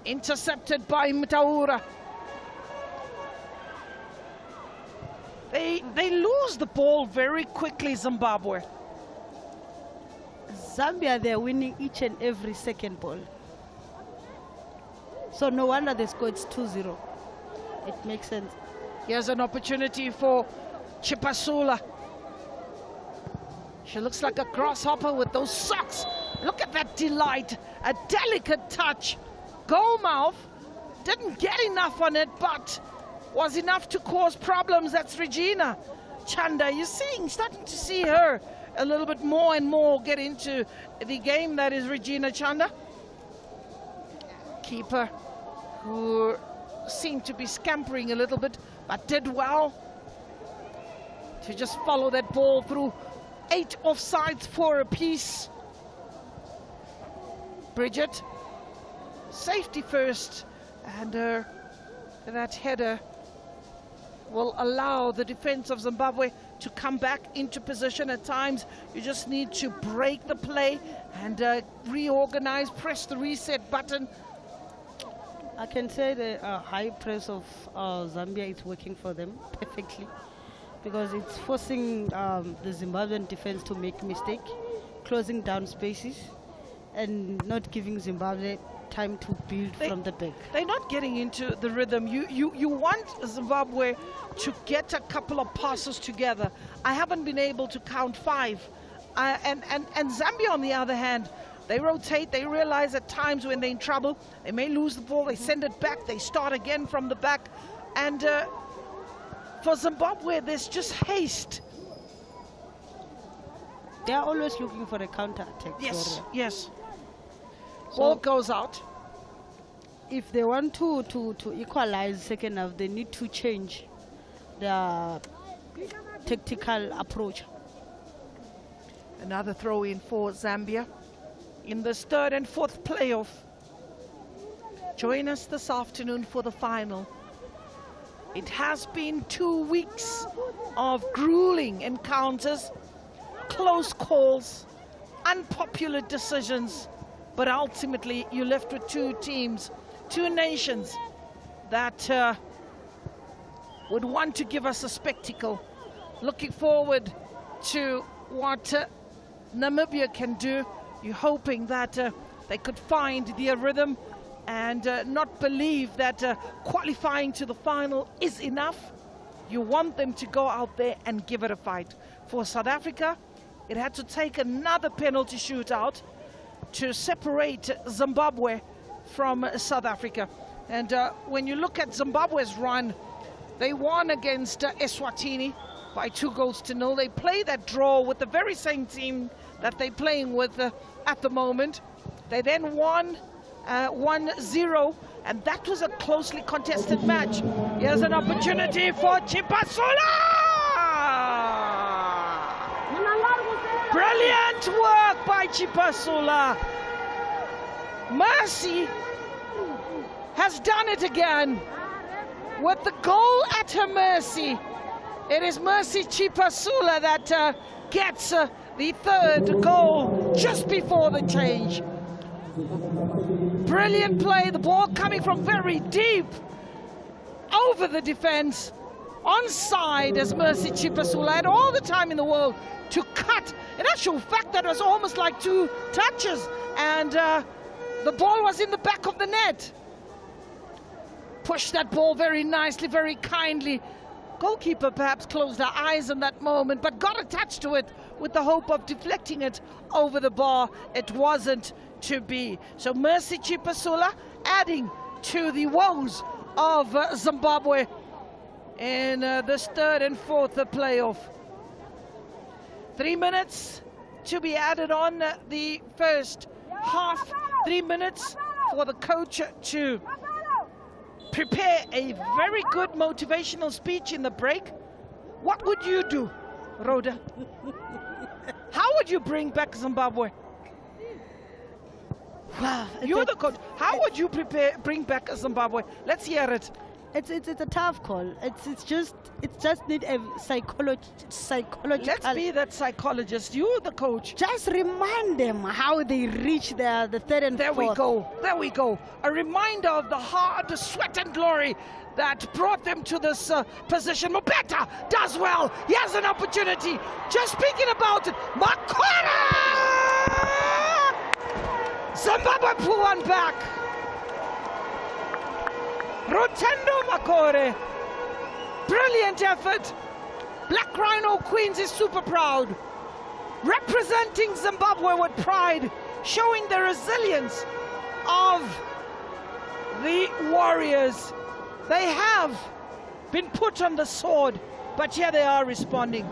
Speaker 1: Intercepted by Mtaura. They lose the ball very quickly, Zimbabwe.
Speaker 3: Zambia, they're winning each and every second ball. So no wonder the score is 2-0. It makes sense.
Speaker 1: Here's an opportunity for Chipasula. She looks like a grasshopper with those socks. Look at that delight, a delicate touch. Goal mouth, didn't get enough on it, but was enough to cause problems. That's Regina Chanda. You're starting to see her a little bit more and more get into the game. That is Regina Chanda. Keeper, who seemed to be scampering a little bit, but did well to just follow that ball through. 8 offsides for a piece. Bridget, safety first, and that header will allow the defense of Zimbabwe to come back into position. At times you just need to break the play and reorganize, press the reset button.
Speaker 3: I can say the high press of Zambia is working for them perfectly, because it's forcing the Zimbabwean defense to make mistake, closing down spaces, and not giving Zimbabwe time to build from the back.
Speaker 1: They're not getting into the rhythm. You want Zimbabwe to get a couple of passes together. I haven't been able to count 5. And Zambia, on the other hand, they rotate. They realize at times when they're in trouble, they may lose the ball. They send it back. They start again from the back. And for Zimbabwe, there's just haste.
Speaker 3: They are always looking for a counter-attack.
Speaker 1: Yes, yes. Ball goes out.
Speaker 3: If they want to equalize second half, they need to change their tactical approach.
Speaker 1: Another throw in for Zambia in this 3rd and 4th playoff. Join us this afternoon for the final. It has been 2 weeks of grueling encounters, close calls, unpopular decisions, but ultimately you're left with 2 teams, 2 nations that would want to give us a spectacle. Looking forward to what Namibia can do. You're hoping that they could find their rhythm and not believe that qualifying to the final is enough. You want them to go out there and give it a fight. For South Africa, it had to take another penalty shootout to separate Zimbabwe from South Africa. And when you look at Zimbabwe's run, they won against Eswatini by 2-0. They play that draw with the very same team that they're playing with at the moment. They then won 1-0, and that was a closely contested match. Here's an opportunity for Chipasula! Brilliant work by Chipasula. Mercy has done it again with the goal at her mercy. It is Mercy Chipasula that gets the 3rd goal just before the change. Brilliant play, the ball coming from very deep over the defense. Onside as Mercy Chipasula had all the time in the world to cut. In actual fact, that was almost like 2 touches, and the ball was in the back of the net. Pushed that ball very nicely, very kindly. Goalkeeper perhaps closed her eyes in that moment, but got attached to it with the hope of deflecting it over the bar. It wasn't to be. So Mercy Chipasula adding to the woes of Zimbabwe in this 3rd and 4th playoff. 3 minutes to be added on the first half. 3 minutes for the coach to prepare a very good motivational speech in the break. What would you do, Rhoda? How would you bring back Zimbabwe?
Speaker 3: Wow,
Speaker 1: You're the coach. How would you bring back Zimbabwe? Let's hear it.
Speaker 3: It's a tough call. It just need a psychological.
Speaker 1: Let's be that psychologist. You're the coach.
Speaker 3: Just remind them how they reach the 3rd and 4th.
Speaker 1: There we go. There we go. A reminder of the hard sweat and glory that brought them to this position. Mopeta does well. He has an opportunity. Just speaking about it. Makora! Zimbabwe pull one back. Rotendo Makore. Brilliant effort. Black Rhino Queens is super proud. Representing Zimbabwe with pride, showing the resilience of the warriors. They have been put on the sword, but here they are responding.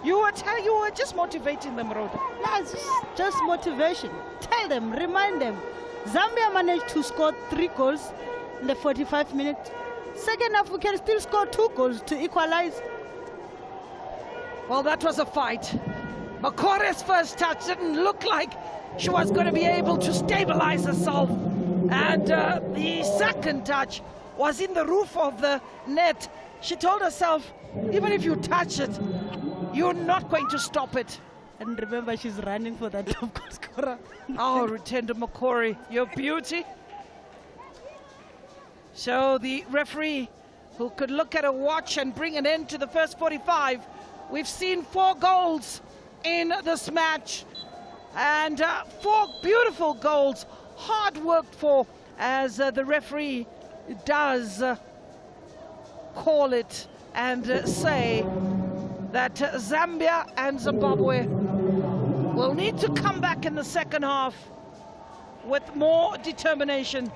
Speaker 1: You were just motivating them, Rhoda.
Speaker 3: That's just motivation. Tell them, remind them. Zambia managed to score 3 goals in the 45 minutes. Second half, we can still score 2 goals to equalize.
Speaker 1: Well, that was a fight. Makore's first touch didn't look like she was going to be able to stabilize herself. And the second touch was in the roof of the net. She told herself, even if you touch it, you're not going to stop it.
Speaker 3: And remember, she's running for that top goal scorer.
Speaker 1: Oh, Rutendo Makore, your beauty. So the referee, who could look at a watch and bring an end to the first 45, we've seen 4 goals in this match. And 4 beautiful goals, hard worked for, as the referee does call it and say that Zambia and Zimbabwe will need to come back in the second half with more determination.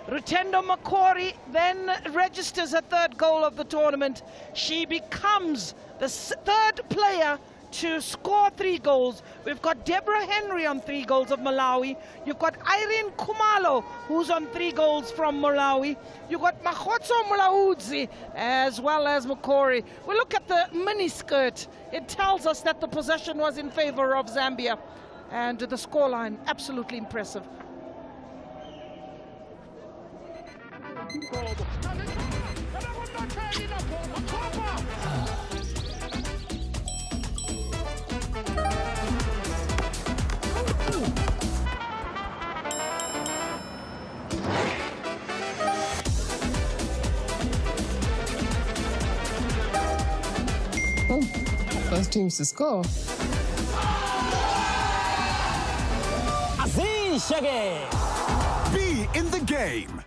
Speaker 1: Rutendo Makore then registers her 3rd goal of the tournament. She becomes the 3rd player to score 3 goals. We've got Deborah Henry on 3 goals of Malawi. You've got Irene Kumalo, who's on 3 goals from Malawi. You've got Mahotso Mulaudzi as well as Makore. We look at the miniskirt. It tells us that the possession was in favor of Zambia. And the scoreline, absolutely impressive.
Speaker 4: First teams to score.
Speaker 5: Be in the game.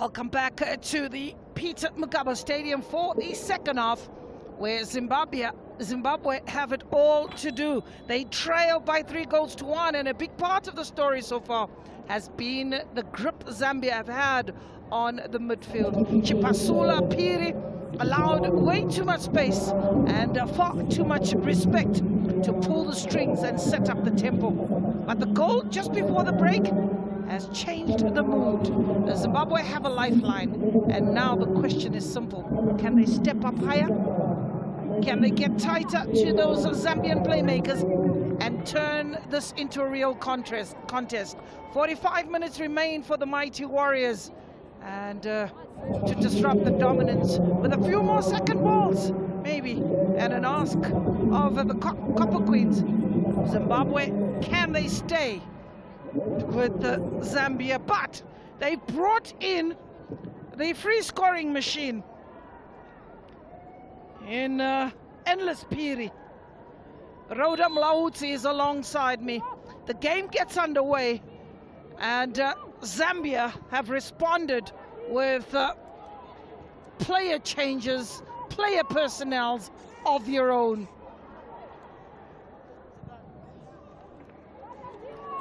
Speaker 1: Welcome back to the Peter Mugaba Stadium for the second half, where Zimbabwe have it all to do. They trail by 3-1, and a big part of the story so far has been the grip Zambia have had on the midfield. Chipasula Piri allowed way too much space and far too much respect to pull the strings and set up the tempo. But the goal just before the break has changed the mood. The Zimbabwe have a lifeline, and now the question is simple. Can they step up higher? Can they get tighter to those Zambian playmakers and turn this into a real contest? 45 minutes remain for the mighty Warriors, and to disrupt the dominance with a few more second balls, maybe, and an ask of the Copper Queens. Zimbabwe, can they stay with the Zambia? But they brought in the free scoring machine in Endless Piri. Rhoda Mlautsi is alongside me. The game gets underway, and Zambia have responded with player changes, player personnels of their own.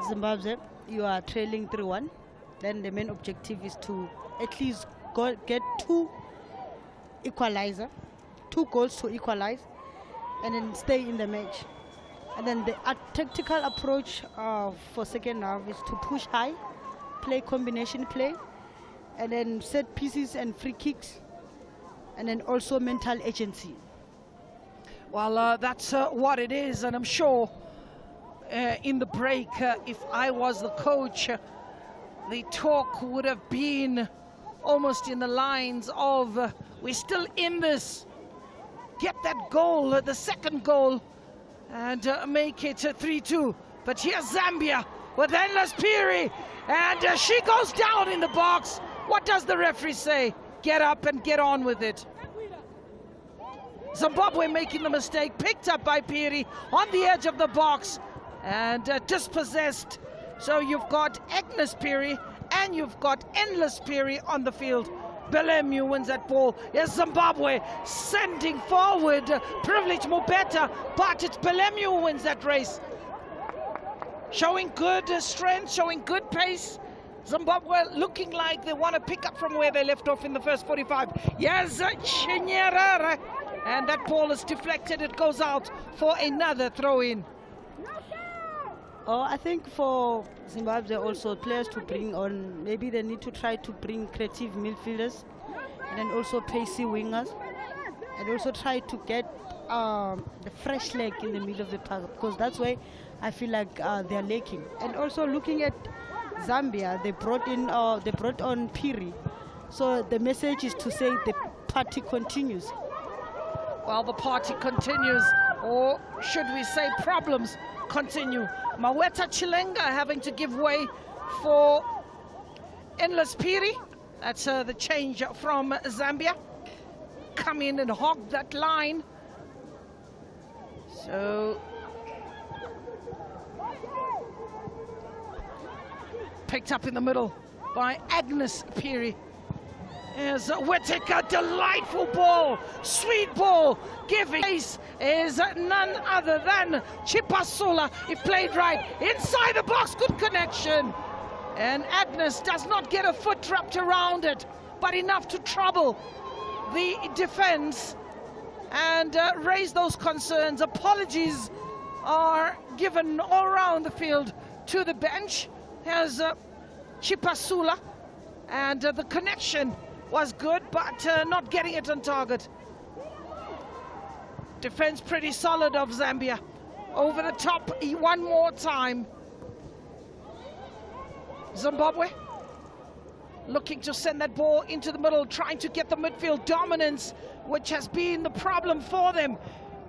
Speaker 3: Zimbabwe, you are trailing 3-1. Then the main objective is to at least get two goals to equalize, and then stay in the match. And then the tactical approach for second half is to push high, play combination play, and then set pieces and free kicks, and then also mental agency.
Speaker 1: Well, that's what it is, and I'm sure in the break, if I was the coach, the talk would have been almost in the lines of, we're still in this. Get that goal, the second goal, and make it 3-2. But here's Zambia with Endless Piri, and she goes down in the box. What does the referee say? Get up and get on with it. Zimbabwe making the mistake, picked up by Piri on the edge of the box, and dispossessed. So you've got Agnes Piri and you've got Endless Piri on the field. Belemu wins that ball. Yes, Zimbabwe sending forward. Privilege Mubeta, but it's Belemu who wins that race. Showing good strength, showing good pace. Zimbabwe looking like they want to pick up from where they left off in the first 45. Yes, Chinyerere. And that ball is deflected. It goes out for another throw-in.
Speaker 3: Oh, I think for Zimbabwe also players to bring on, maybe they need to try to bring creative midfielders and then also pacey wingers, and also try to get the fresh leg in the middle of the park, because that's where I feel like they're lacking. And also looking at Zambia, they brought on Piri, so the message is to say the party continues.
Speaker 1: Well, the party continues, or should we say problems continue. Maweta Chilenga having to give way for Endless Piri. That's the change from Zambia. Come in and hog that line. So picked up in the middle by Agnes Piri. Is Whittaker, delightful ball, sweet ball, giving pace is none other than Chipasula. He played right inside the box, good connection, and Agnes does not get a foot wrapped around it, but enough to trouble the defense and raise those concerns. Apologies are given all around the field to the bench. Here's Chipasula, and the connection was good, but not getting it on target. Defense pretty solid of Zambia. Over the top one more time. Zimbabwe looking to send that ball into the middle, trying to get the midfield dominance, which has been the problem for them.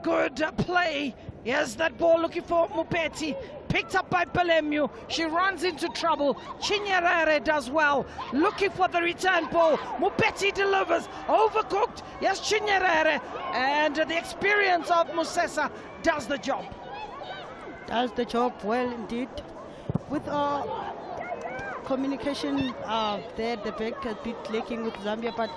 Speaker 1: Good play. Here's that ball looking for Mupeti. Picked up by Belemu. She runs into trouble. Chinyerere does well. Looking for the return ball. Mupeti delivers. Overcooked. Yes, Chinyerere. And the experience of Musesa does the job.
Speaker 3: Does the job well indeed. With communication there at the back a bit lacking with Zambia, but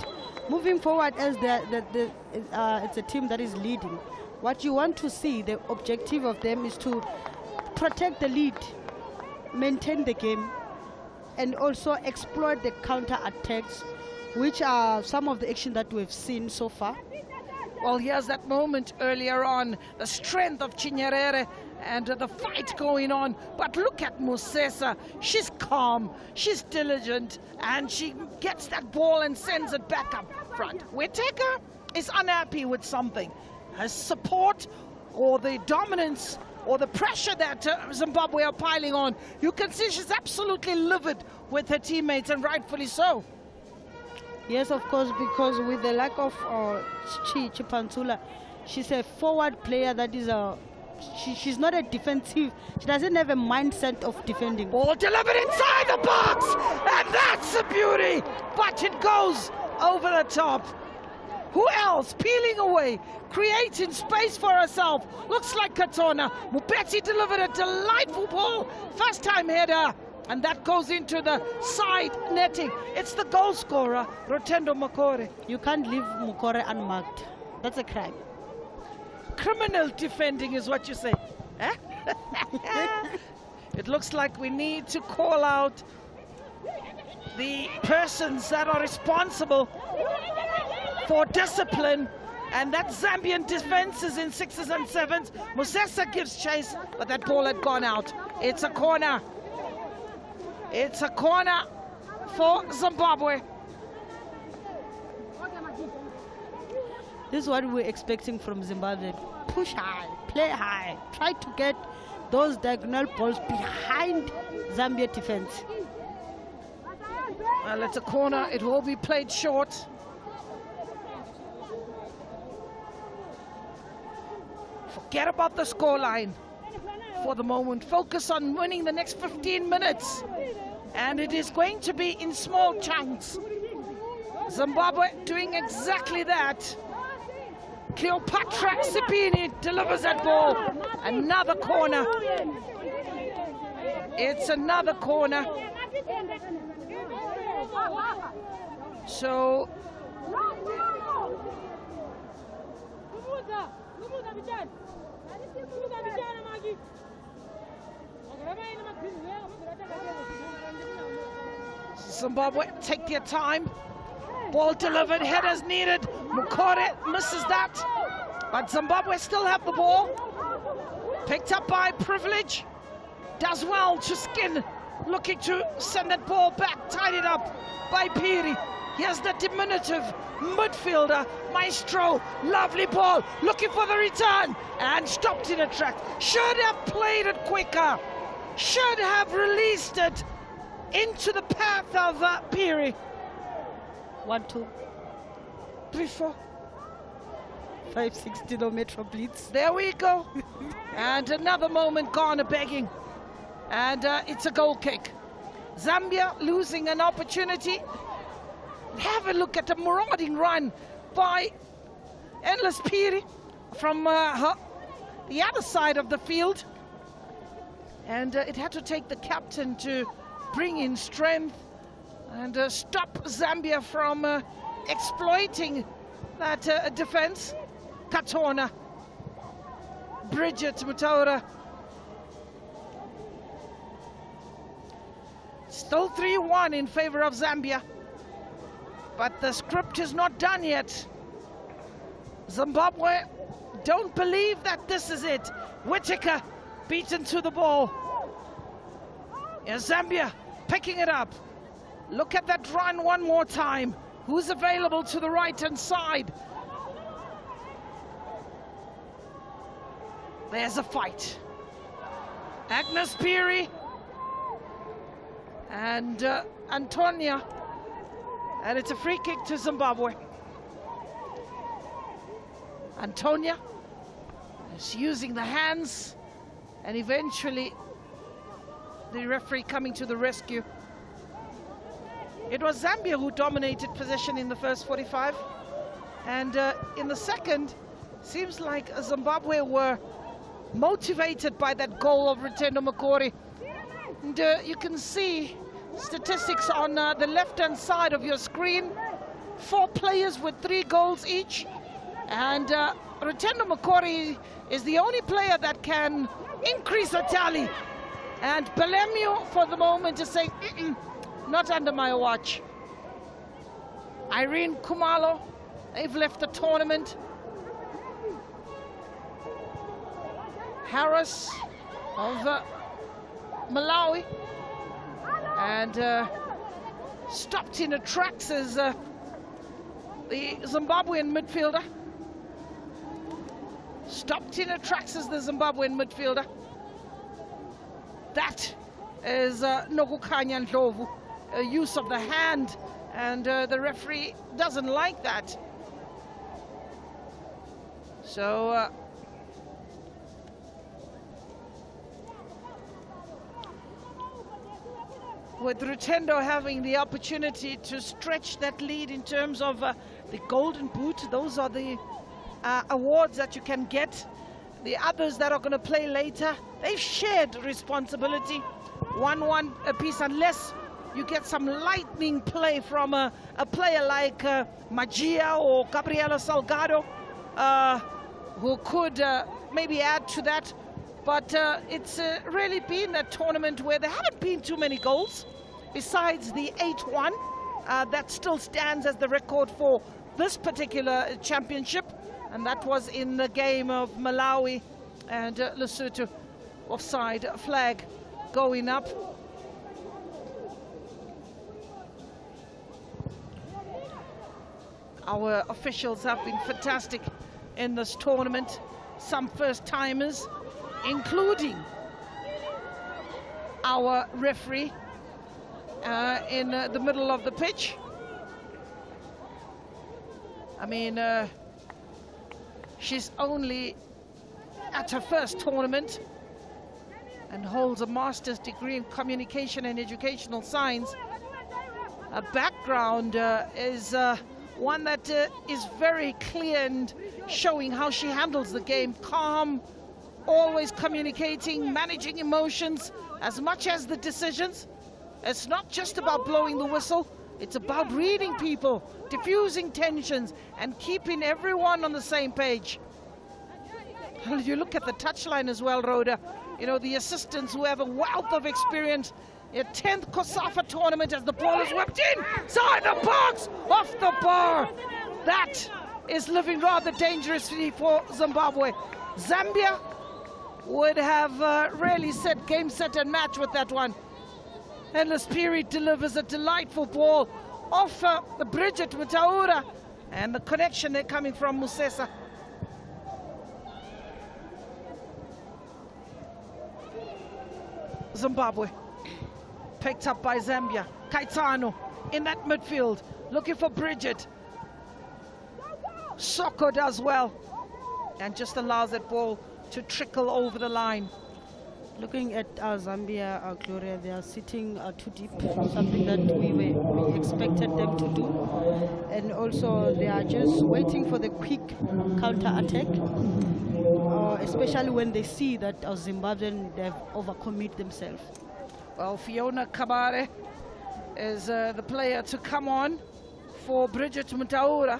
Speaker 3: moving forward as it's a team that is leading. What you want to see, the objective of them is to protect the lead, maintain the game, and also exploit the counter attacks, which are some of the action that we've seen so far.
Speaker 1: Well, here's that moment earlier on, the strength of Chinyerere and the fight going on. But look at Musesa. She's calm, she's diligent, and she gets that ball and sends it back up front. Whittaker is unhappy with something. Her support or the dominance or the pressure that Zimbabwe are piling on. You can see she's absolutely livid with her teammates, and rightfully so.
Speaker 3: Yes, of course, because with the lack of Chipanzula, she's a forward player that is she's not a defensive. She doesn't have a mindset of defending.
Speaker 1: Ball delivered inside the box, and that's a beauty, but it goes over the top. Who else peeling away, creating space for herself? Looks like Katona. Mupetsi delivered a delightful ball, first time header, and that goes into the side netting. It's the goal scorer, Rotendo Makore.
Speaker 3: You can't leave Mukore unmarked. That's a crime.
Speaker 1: Criminal defending is what you say. Eh? It looks like we need to call out the persons that are responsible for discipline, and that Zambian defense is in 6s and 7s. Musesa gives chase, but that ball had gone out. It's a corner. It's a corner for Zimbabwe.
Speaker 3: This is what we're expecting from Zimbabwe. Push high, play high, try to get those diagonal balls behind Zambia defense.
Speaker 1: Well, it's a corner. It will be played short. Forget about the scoreline for the moment. Focus on winning the next 15 minutes. And it is going to be in small chunks. Zimbabwe doing exactly that. Cleopatra Sipini delivers that ball. Another corner. It's another corner. So Zimbabwe take their time. Ball delivered, headers needed. Mukore misses that, but Zimbabwe still have the ball. Picked up by Privilege. Does well to skin. Looking to send that ball back, tied it up by Piri. Here's the diminutive midfielder, Maestro. Lovely ball, looking for the return, and stopped in a track. Should have played it quicker. Should have released it into the path of Piri.
Speaker 3: 1, 2,
Speaker 1: 3, 4,
Speaker 3: 5, 6 kilometer blitz.
Speaker 1: There we go. And another moment gone begging. And it's a goal kick. Zambia losing an opportunity. Have a look at the marauding run by Endless Piri from the other side of the field. And it had to take the captain to bring in strength and stop Zambia from exploiting that defense. Katona, Bridget Mutaura. Still 3-1 in favor of Zambia, but the script is not done yet. Zimbabwe don't believe that this is it. Whittaker beaten to the ball. And Zambia picking it up. Look at that run one more time. Who's available to the right-hand side? There's a fight. Agnes Piri and Antonia, and it's a free kick to Zimbabwe. Antonia is using the hands, and eventually the referee coming to the rescue. It was Zambia who dominated possession in the first 45, and in the second, seems like Zimbabwe were motivated by that goal of Rotendo Makore. And you can see statistics on the left-hand side of your screen. 4 players with 3 goals each. And Rutendo Makori is the only player that can increase the tally. And Belemio, for the moment, is saying, not under my watch. Irene Kumalo, they've left the tournament. Harris of Malawi. And stopped in her tracks as the Zimbabwean midfielder. Stopped in her tracks as the Zimbabwean midfielder. That is Nokukanya Ndlovu, use of the hand, and the referee doesn't like that. So with Rutendo having the opportunity to stretch that lead in terms of the Golden Boot, those are the awards that you can get. The others that are going to play later, they've shared responsibility, 1-1 apiece, unless you get some lightning play from a player like Magia or Gabriela Salgado, who could maybe add to that. But it's really been a tournament where there haven't been too many goals, besides the 8-1. That still stands as the record for this particular championship. And that was in the game of Malawi and Lesotho. Offside flag going up. Our officials have been fantastic in this tournament. Some first-timers, including our referee in the middle of the pitch. I mean, she's only at her first tournament and holds a master's degree in communication and educational science. Her background is one that is very clear and showing how she handles the game. Calm, always communicating, managing emotions as much as the decisions. It's not just about blowing the whistle, it's about reading people, diffusing tensions, and keeping everyone on the same page. You look at the touchline as well, Rhoda. You know, the assistants who have a wealth of experience. A 10th COSAFA tournament as the ball is whipped inside the box, off the bar. That is living rather dangerously for Zimbabwe. Zambia would have really set game, set, and match with that one. And Laspiri delivers a delightful ball off the Bridget Mutaura, and the connection there coming from Musesa. Zimbabwe picked up by Zambia. Kaitano in that midfield, looking for Bridget. Soko does well and just allows that ball to trickle over the line.
Speaker 3: Looking at Zambia, Gloria, they are sitting too deep, something that we expected them to do. And also they are just waiting for the quick counter-attack, especially when they see that Zimbabwean, they've overcommit themselves.
Speaker 1: Well, Fiona Kabare is the player to come on for Bridget Mutaura.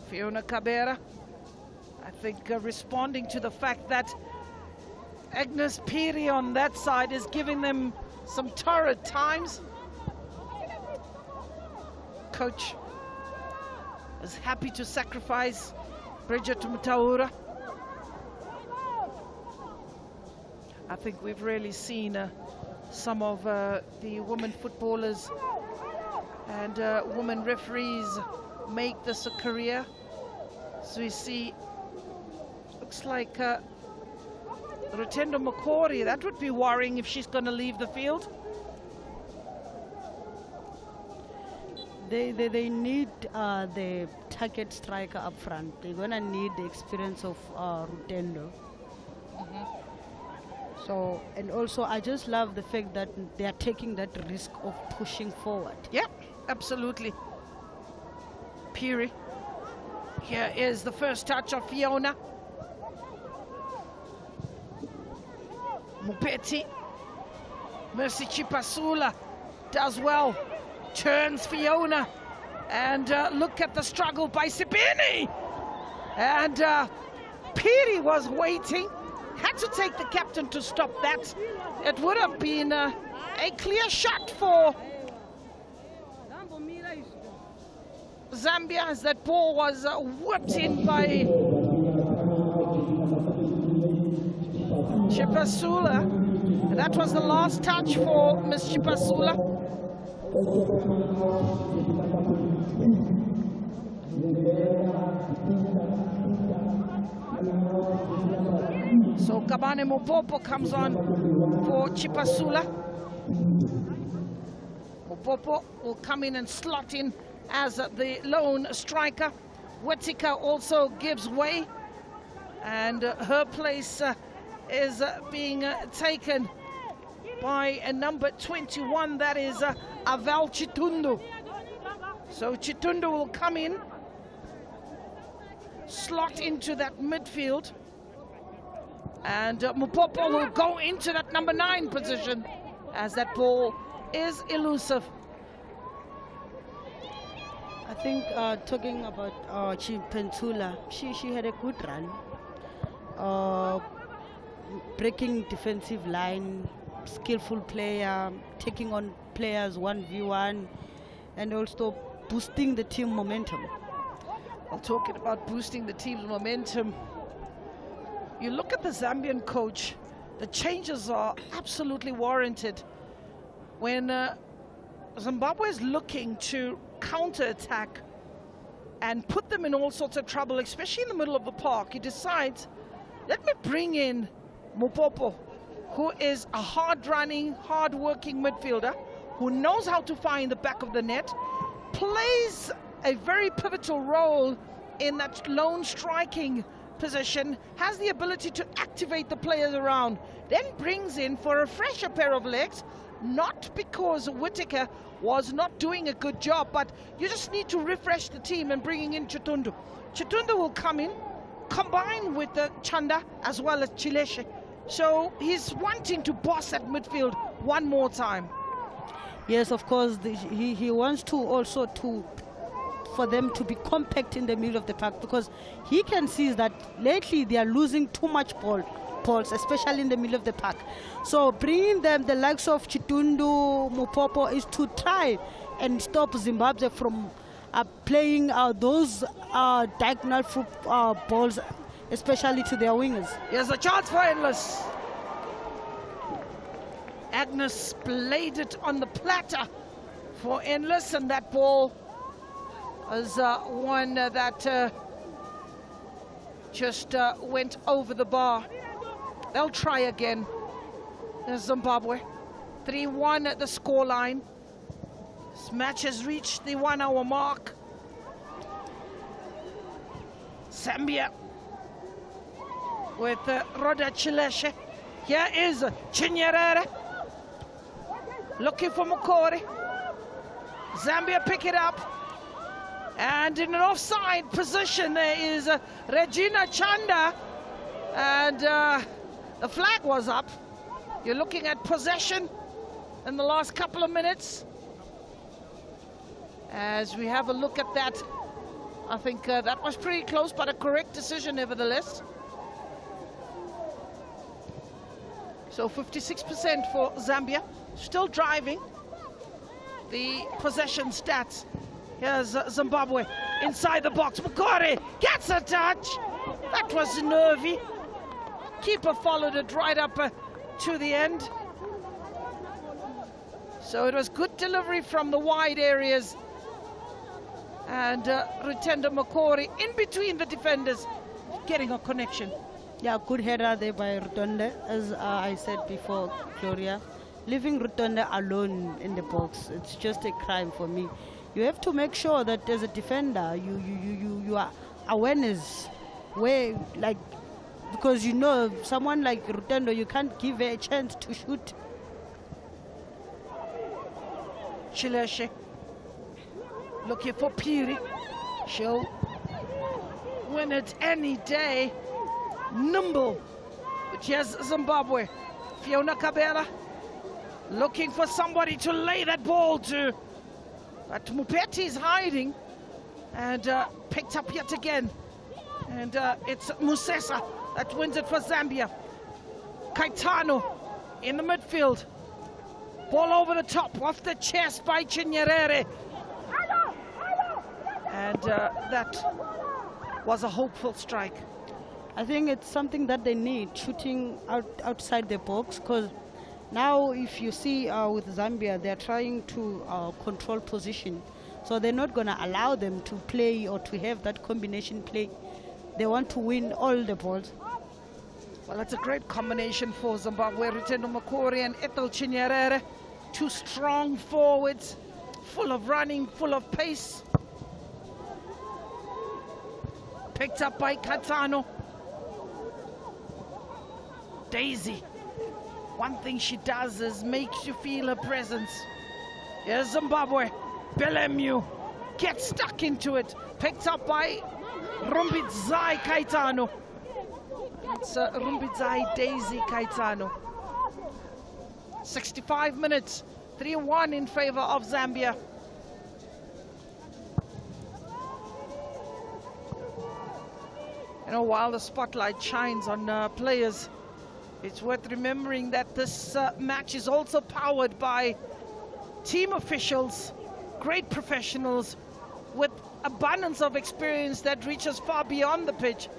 Speaker 1: Fiona Kabera, I think, responding to the fact that Agnes Piri on that side is giving them some torrid times. Coach is happy to sacrifice Bridget Mutaura. I think we've really seen some of the women footballers and women referees make this a career. So we see, looks like Rutendo Makori, that would be worrying if she's going to leave the field.
Speaker 3: They need the target striker up front. They're going to need the experience of Rutendo. So, and also I just love the fact that they are taking that risk of pushing forward.
Speaker 1: Yeah, absolutely. Piri. Here is the first touch of Fiona. Mupeti Mercy Chipasula does well, turns Fiona, and look at the struggle by Sipini. And Piri was waiting, had to take the captain to stop that. It would have been a clear shot for Zambia, as that ball was whipped in by Chipasula. And that was the last touch for Miss Chipasula. So Kabane Mopopo comes on for Chipasula. Mopopo will come in and slot in as the lone striker. Whittaker also gives way, and her place is being taken by number 21, that is Aval Chitundu. So Chitundu will come in, slot into that midfield, and Mopopo will go into that number 9 position, as that ball is elusive.
Speaker 3: I think talking about Chipensula, she had a good run. Breaking defensive line, skillful player, taking on players 1v1, and also boosting the team momentum.
Speaker 1: Well, talking about boosting the team's momentum, you look at the Zambian coach, the changes are absolutely warranted. When Zimbabwe is looking to counter-attack and put them in all sorts of trouble, especially in the middle of the park, he decides, let me bring in Mopopo, who is a hard-running, hard-working midfielder, who knows how to find the back of the net, plays a very pivotal role in that lone striking position, has the ability to activate the players around, then brings in for a fresher pair of legs, not because Whittaker was not doing a good job, but you just need to refresh the team, and bringing in Chitundu. Chitundu will come in, combine with the Chanda as well as Chileshe. So he's wanting to boss that midfield one more time.
Speaker 3: Yes, of course, he wants to also for them to be compact in the middle of the park, because he can see that lately they are losing too much balls, especially in the middle of the park. So bringing them the likes of Chitundu, Mopopo, is to try and stop Zimbabwe from playing those diagonal balls, especially to their wingers.
Speaker 1: Here's a chance for Endless. Agnes played it on the platter for Endless, and that ball was one that just went over the bar. They'll try again. There's Zimbabwe. 3-1 at the scoreline. This match has reached the 1 hour mark. Zambia with Roda Chileshe. Here is Chinyerere looking for Mokori. Zambia pick it up, and in an offside position there is Regina Chanda, and the flag was up. You're looking at possession in the last couple of minutes. As we have a look at that, I think that was pretty close, but a correct decision nevertheless. So 56% for Zambia, still driving the possession stats. Here's Zimbabwe inside the box. Mokori gets a touch. That was nervy. Keeper followed it right up to the end. So it was good delivery from the wide areas. And Rutendo Mokori in between the defenders, getting a connection.
Speaker 3: Yeah, good header there by Rutonde, as I said before, Gloria. Leaving Rutonde alone in the box, it's just a crime for me. You have to make sure that as a defender, you are awareness where, like, because you know someone like Rutonde, you can't give her a chance to shoot.
Speaker 1: Chileshe looking for Piri. She'll win it any day. Nimble, but here's Zimbabwe. Fiona Kabela looking for somebody to lay that ball to. But Mupeti is hiding and picked up yet again. And it's Musesa that wins it for Zambia. Kaitano in the midfield. Ball over the top, off the chest by Chinyerere. And that was a hopeful strike.
Speaker 3: I think it's something that they need, shooting outside the box, because now if you see with Zambia, they're trying to control position. So they're not going to allow them to play or to have that combination play. They want to win all the balls.
Speaker 1: Well, that's a great combination for Zimbabwe. Rutendo Makori and Ethel Chinyerere. Two strong forwards, full of running, full of pace. Picked up by Katano. Daisy. One thing she does is makes you feel her presence. Here's Zimbabwe. Belemu gets stuck into it. Picked up by Rumbidzai Kaitano. It's Rumbidzai Daisy Kaitano. 65 minutes, 3-1 in favor of Zambia. You know, while the spotlight shines on players, it's worth remembering that this match is also powered by team officials, great professionals with abundance of experience that reaches far beyond the pitch.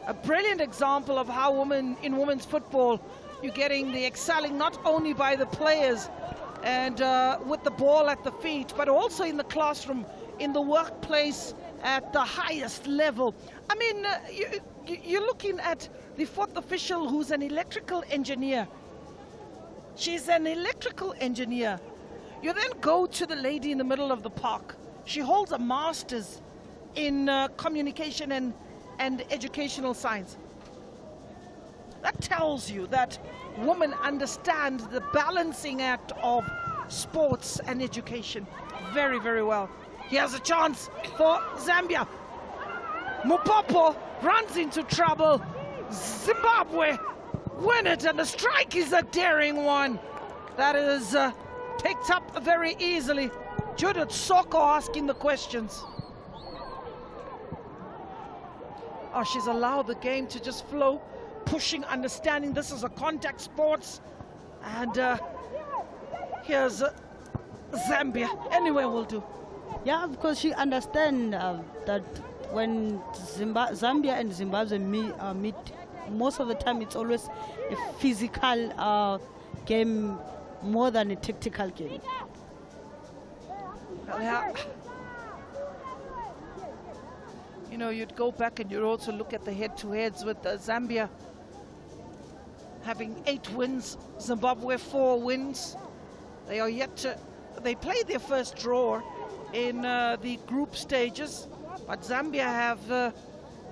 Speaker 1: A brilliant example of how in women's football, you're getting the excelling not only by the players and with the ball at the feet, but also in the classroom, in the workplace at the highest level. I mean, you're looking at the fourth official who's an electrical engineer. She's an electrical engineer. You then go to the lady in the middle of the park. She holds a master's in communication and educational science. That tells you that women understand the balancing act of sports and education very, very well. Here's a chance for Zambia. Mupopo runs into trouble. Zimbabwe win it, and the strike is a daring one. That is picked up very easily. Judith Soko asking the questions. Oh, she's allowed the game to just flow, pushing, understanding this is a contact sports. And here's Zambia. Anywhere will do.
Speaker 3: Yeah, because she understands that when Zambia and Zimbabwe meet, most of the time it's always a physical game more than a tactical game.
Speaker 1: Yeah. You know, you'd go back and you'd also look at the head-to-heads with Zambia having 8 wins, Zimbabwe 4 wins. They are yet to, they played their first draw in the group stages, but Zambia have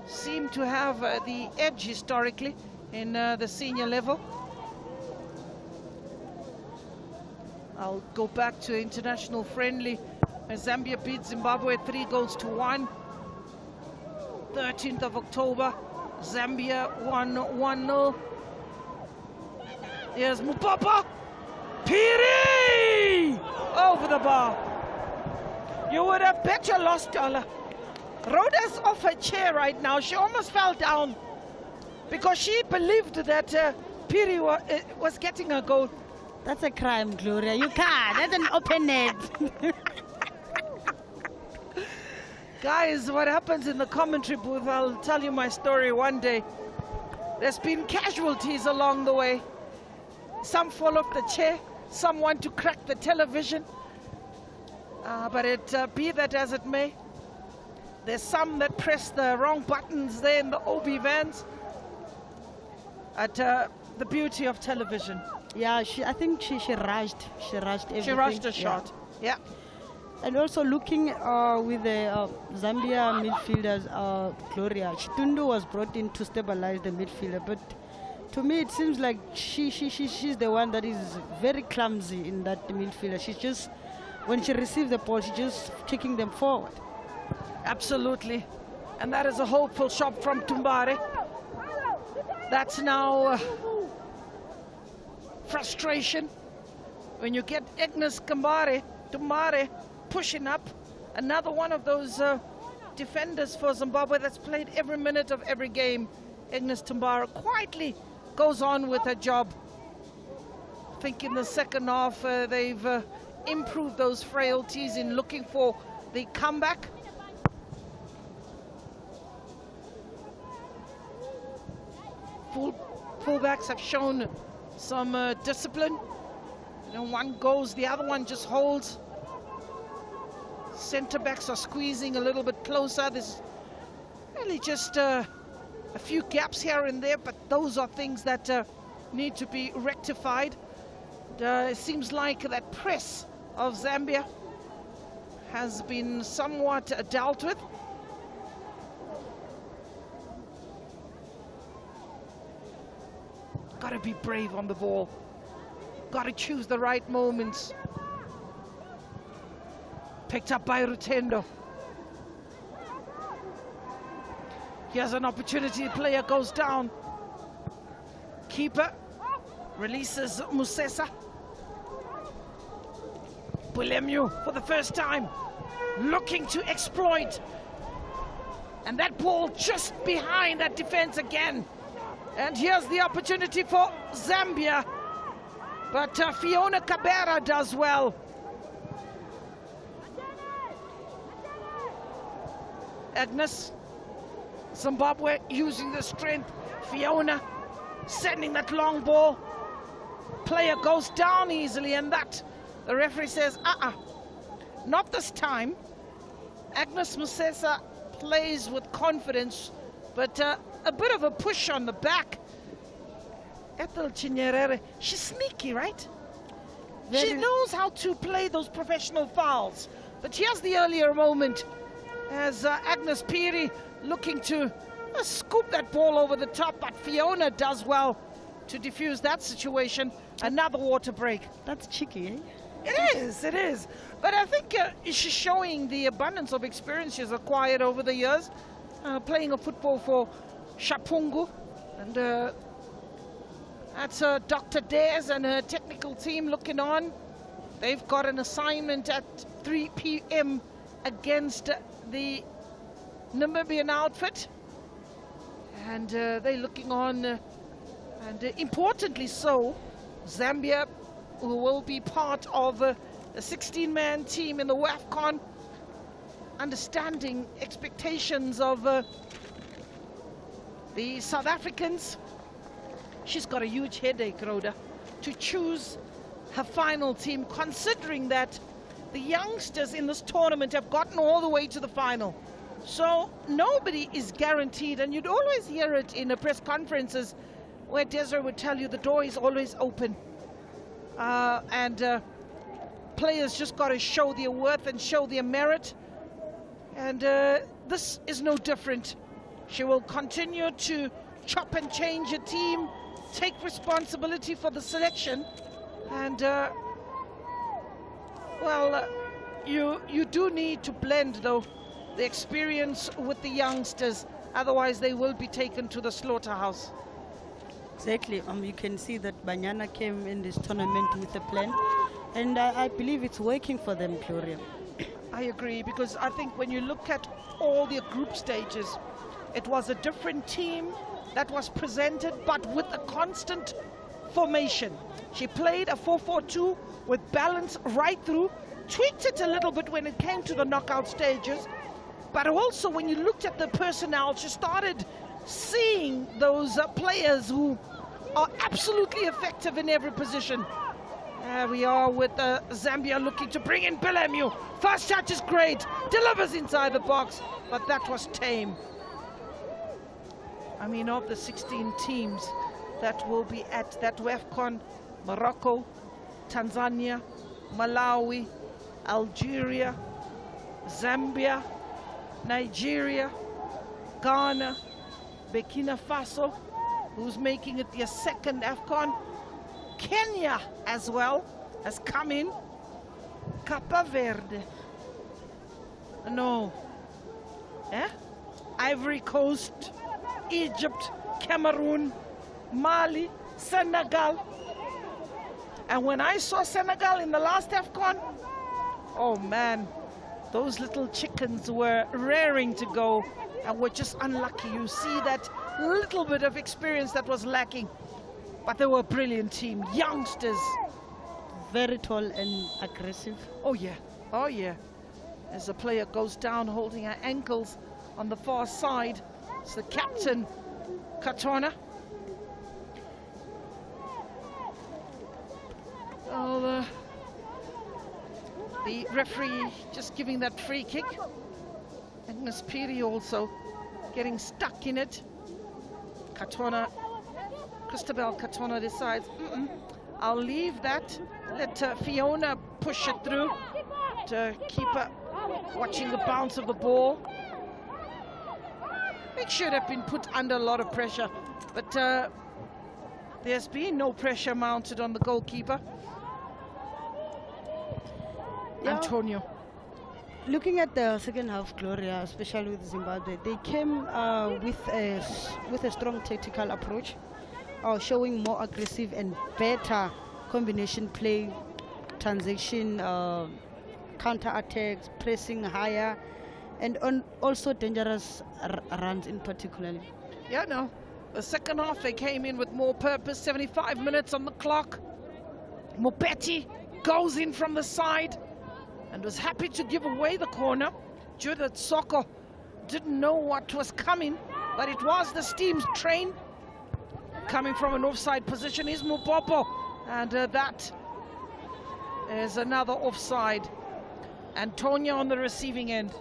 Speaker 1: seemed to have the edge historically in the senior level. I'll go back to international friendly. Zambia beat Zimbabwe 3-1. 13th of October, Zambia won 1-0. Here's Mupapa. Piri! Over the bar. You would have bet your lost dollar. Rhoda's off her chair right now. She almost fell down because she believed that Piri was getting a goal.
Speaker 3: That's a crime, Gloria. You can't. That's an open net.
Speaker 1: Guys, what happens in the commentary booth, I'll tell you my story one day. There's been casualties along the way. Some fall off the chair, some want to crack the television. But be that as it may, there's some that press the wrong buttons there in the OB vans. At the beauty of television.
Speaker 3: Yeah, I think she rushed. She rushed everything.
Speaker 1: She rushed a shot. Yeah.
Speaker 3: And also looking with the Zambia midfielders, Gloria, Chitundu was brought in to stabilize the midfielder, but to me it seems like she's the one that is very clumsy in that midfielder. She's just, when she receives the ball, she's just taking them forward.
Speaker 1: Absolutely. And that is a hopeful shot from Tumbare. That's now frustration when you get Agnes Tumare pushing up, another one of those defenders for Zimbabwe that's played every minute of every game. Agnes Tumare quietly goes on with her job. I think in the second half they've improved those frailties in looking for the comeback. Fullbacks have shown some discipline. You know, one goes, the other one just holds. Centre backs are squeezing a little bit closer. There's really just a few gaps here and there, but those are things that need to be rectified. It seems like that press of Zambia has been somewhat dealt with. Got to be brave on the ball. Got to choose the right moments. Picked up by Rutendo. Here's an opportunity. The player goes down. Keeper releases Musesa. Bulemu for the first time, looking to exploit. And that ball just behind that defense again. And here's the opportunity for Zambia. But Fiona Kabera does well. Agnes, Zimbabwe using the strength. Fiona sending that long ball. Player goes down easily, and that the referee says, not this time. Agnes Musesa plays with confidence, but a bit of a push on the back. Ethel Chinyerere, she's sneaky, right? She knows how to play those professional fouls. But here's the earlier moment as Agnes Piri looking to scoop that ball over the top, but Fiona does well to defuse that situation. Another water break.
Speaker 3: That's cheeky, eh?
Speaker 1: It is. But I think she's showing the abundance of experience she's acquired over the years, playing a football for Shapungu. And that's Dr. Dares and her technical team looking on. They've got an assignment at 3 p.m. against the Namibian outfit. And they're looking on, and importantly so, Zambia, who will be part of the 16-man team in the WAFCON, understanding expectations of the South Africans. She's got a huge headache, Rhoda, to choose her final team, considering that the youngsters in this tournament have gotten all the way to the final. So nobody is guaranteed, and you'd always hear it in the press conferences where Desiree would tell you the door is always open. And players just got to show their worth and show their merit. And this is no different. She will continue to chop and change a team, take responsibility for the selection. And, well, you do need to blend, though, the experience with the youngsters. Otherwise, they will be taken to the slaughterhouse.
Speaker 3: Exactly. You can see that Banyana came in this tournament with a plan, and I believe it's working for them, Gloria.
Speaker 1: I agree, because I think when you look at all the group stages, it was a different team that was presented, but with a constant formation. She played a 4-4-2 with balance right through, tweaked it a little bit when it came to the knockout stages, but also when you looked at the personnel, she started seeing those players who are absolutely effective in every position. There we are with Zambia looking to bring in Bulemu. First touch is great, delivers inside the box, but that was tame. I mean, of the 16 teams that will be at that WAFCON, Morocco, Tanzania, Malawi, Algeria, Zambia, Nigeria, Ghana, Burkina Faso, who's making it their second AFCON. Kenya as well has come in. Capa Verde. No. Ivory Coast, Egypt, Cameroon, Mali, Senegal. And when I saw Senegal in the last AFCON, oh man, those little chickens were raring to go and were just unlucky. You see that little bit of experience that was lacking. But they were a brilliant team, youngsters.
Speaker 3: Very tall and aggressive.
Speaker 1: Oh yeah, oh yeah. As the player goes down holding her ankles on the far side, it's the captain, Katona. Oh, the referee just giving that free kick. Agnes Piri also getting stuck in it. Katona, Christabel Katona decides, I'll leave that. Let Fiona push it through. To keep her watching the bounce of the ball. It should have been put under a lot of pressure, but there's been no pressure mounted on the goalkeeper.
Speaker 3: Yeah.
Speaker 1: Antonio.
Speaker 3: Looking at the second half, Gloria, especially with Zimbabwe, they came with a strong tactical approach, showing more aggressive and better combination play, transition, counter-attacks, pressing higher, and also dangerous runs in particular.
Speaker 1: Yeah, no. The second half, they came in with more purpose, 75 minutes on the clock. Mopetti goes in from the side and was happy to give away the corner. Judith Soko didn't know what was coming, but it was the steam train coming from an offside position. Is Mupopo, and that is another offside. Antonio on the receiving end.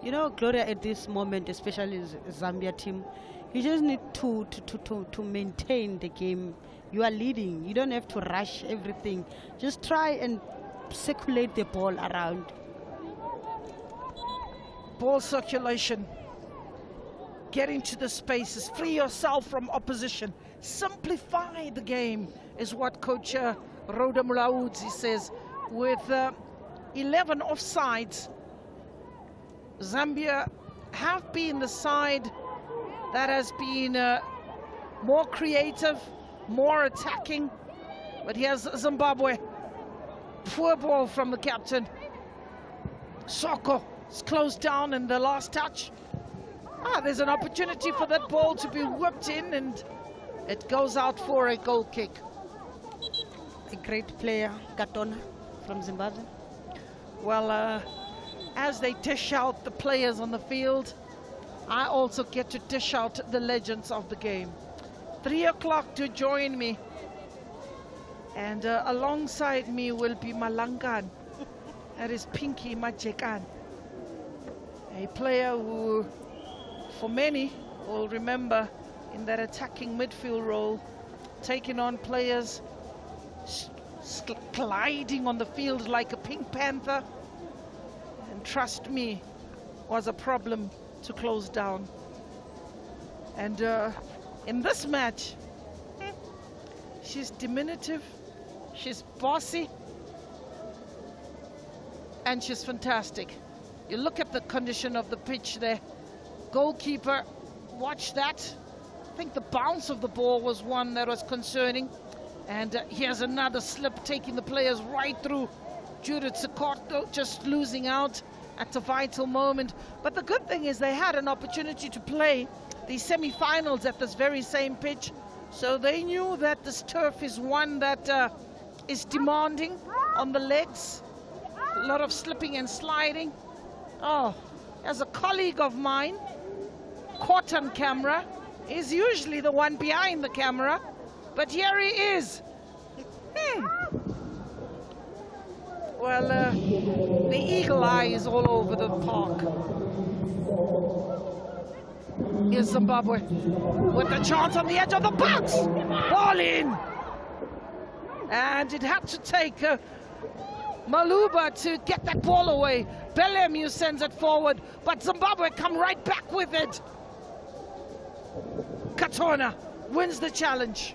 Speaker 3: You know, Gloria, at this moment, especially Zambia team, you just need to maintain the game. You are leading. You don't have to rush everything. Just try and circulate the ball around.
Speaker 1: Ball circulation. Get into the spaces. Free yourself from opposition. Simplify the game is what Coach Rhoda Mulaudzi says. With 11 offsides, Zambia have been the side that has been more creative, more attacking. But here's Zimbabwe. Poor ball from the captain. Soko is closed down in the last touch. There's an opportunity for that ball to be whipped in, and it goes out for a goal kick.
Speaker 3: A great player, Katona from Zimbabwe.
Speaker 1: Well, as they dish out the players on the field, I also get to dish out the legends of the game. 3 o'clock to join me. And alongside me will be Malangan. That is Pinky Majekan. A player who, for many, will remember in that attacking midfield role, taking on players, gliding on the field like a Pink Panther. And trust me, was a problem to close down. And in this match, she's diminutive, she's bossy, and she's fantastic. You look at the condition of the pitch there. Goalkeeper, watch that. I think the bounce of the ball was one that was concerning. And here's another slip, taking the players right through. Judith Sekorto just losing out at a vital moment. But the good thing is they had an opportunity to play the semi-finals at this very same pitch. So they knew that this turf is one that is demanding on the legs. A lot of slipping and sliding. Oh, as a colleague of mine, caught on camera, is usually the one behind the camera, but here he is. Well, the eagle eye is all over the park. Here's Zimbabwe with the chance on the edge of the box. Ball in. And it had to take Maluba to get that ball away. Belemu sends it forward, but Zimbabwe come right back with it. Katona wins the challenge.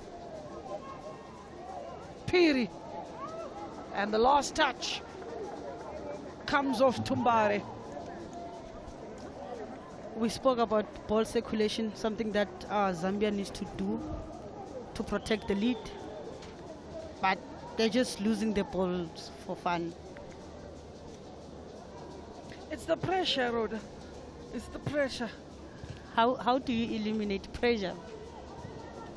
Speaker 1: Piri. And the last touch comes off Tumbare.
Speaker 3: We spoke about ball circulation, something that Zambia needs to do to protect the lead. But They're just losing the balls for fun.
Speaker 1: It's the pressure, Rhoda. It's the pressure.
Speaker 3: How do you eliminate pressure?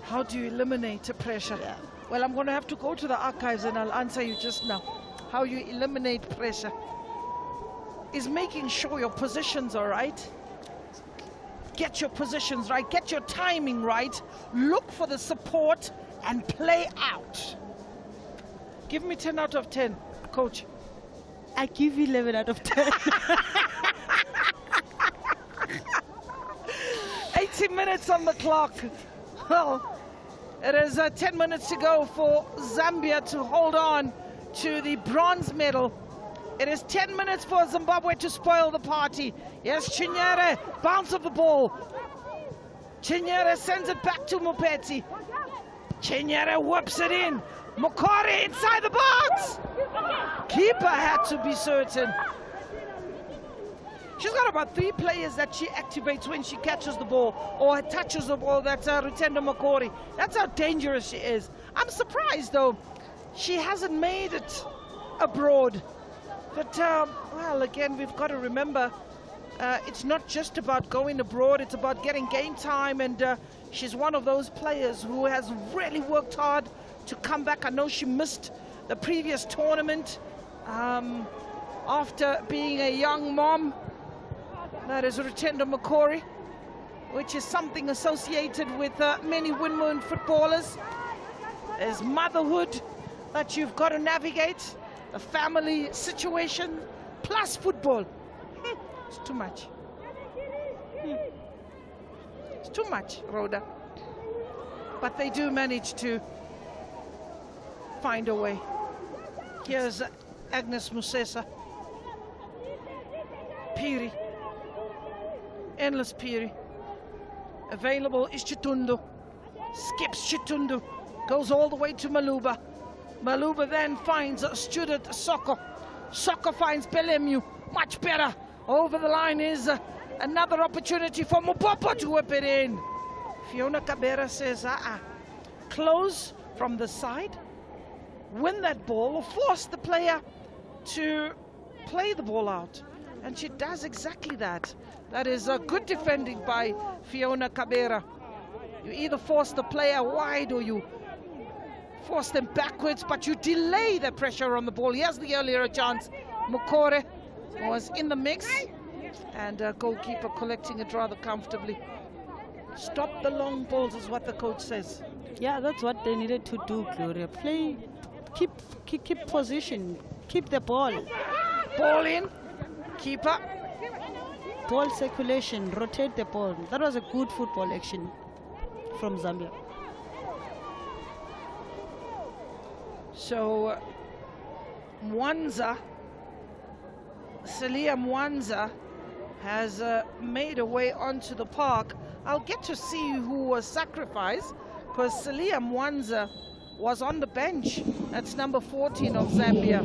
Speaker 1: How do you eliminate pressure?
Speaker 3: Yeah.
Speaker 1: Well, I'm going to have to go to the archives and I'll answer you just now. How you eliminate pressure is making sure your positions are right. Get your positions right. Get your timing right. Look for the support and play out. Give me 10 out of 10, coach.
Speaker 3: I give you 11 out of 10.
Speaker 1: 80 minutes on the clock. Well, it is 10 minutes to go for Zambia to hold on to the bronze medal. It is 10 minutes for Zimbabwe to spoil the party. Yes, Chinyere, bounce of the ball. Chinyere sends it back to Mupeti. Chinyere whips it in. Mokore inside the box. Keeper had to be certain. She's got about 3 players that she activates when she catches the ball or touches the ball. That's Rutendo Mokore. That's how dangerous she is. I'm surprised, though, she hasn't made it abroad. But, well, again, we've got to remember, it's not just about going abroad. It's about getting game time, and she's one of those players who has really worked hard to come back. I know she missed the previous tournament after being a young mom. That is Rutendo Mokore, which is something associated with many Windmoon footballers. There's motherhood that you've got to navigate, the family situation, plus football. It's too much. It's too much, Rhoda. But they do manage to find a way. Here's Agnes Musesa. Piri. Endless Piri. Available is Chitundu. Skips Chitundu. Goes all the way to Maluba. Maluba then finds Student Soko. Soko finds Belemu. Much better. Over the line is another opportunity for Mupopo to whip it in. Fiona Kabera says, close from the side. Win that ball or force the player to play the ball out. And she does exactly that. That is good defending by Fiona Kabera. You either force the player wide or you force them backwards, but you delay the pressure on the ball. Here's the earlier chance. Mokore was in the mix, and goalkeeper collecting it rather comfortably. Stop the long balls is what the coach says.
Speaker 3: Yeah, that's what they needed to do, Gloria. Play, keep position, keep the ball.
Speaker 1: Ball in, keeper.
Speaker 3: Ball circulation, rotate the ball. That was a good football action from Zambia.
Speaker 1: So Mwanza, Celia Mwanza has made a way onto the park. I'll get to see who was sacrificed, because Celia Mwanza was on the bench. That's number 14 of Zambia.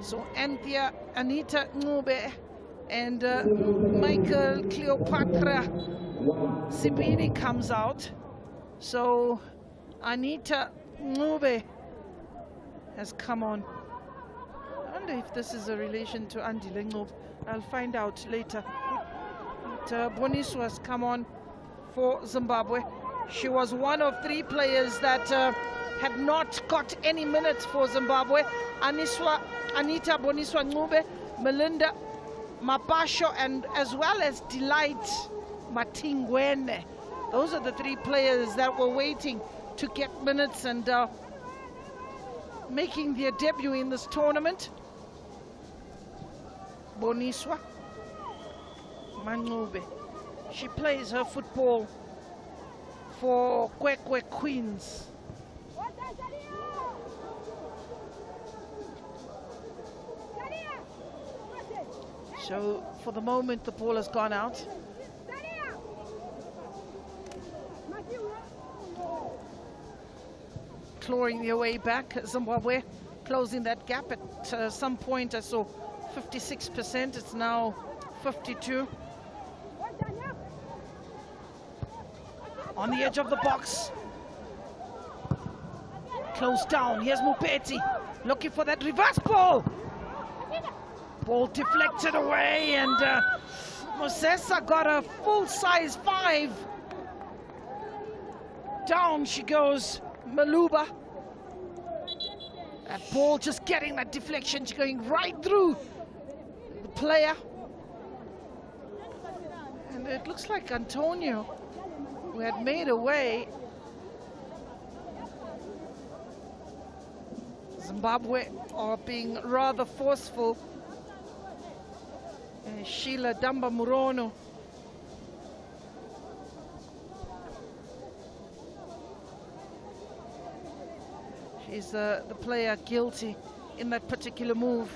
Speaker 1: So Anita Ngube and Michael Cleopatra Sibini comes out. So Anita Ngube has come on. I wonder if this is a relation to Andy Ngube. I'll find out later. But Bonisu has come on for Zimbabwe. She was one of 3 players that had not got any minutes for Zimbabwe. Anita Boniswa Ngube, Melinda Mapasho, and as well as Delight Matingwene. Those are the 3 players that were waiting to get minutes and making their debut in this tournament. Boniswa Mangube. She plays her football for Kwekwe Queens. So for the moment the ball has gone out. Clawing their way back, Zimbabwe closing that gap at some point. I saw 56%, it's now 52. On the edge of the box. Close down. Here's Mupeti looking for that reverse ball. Ball deflected away, and Mosesa got a full-size 5. Down she goes, Maluba. That ball just getting that deflection, going right through the player. And it looks like Antonio, who had made away. Zimbabwe are being rather forceful. Sheila Damba Murono. She's the player guilty in that particular move.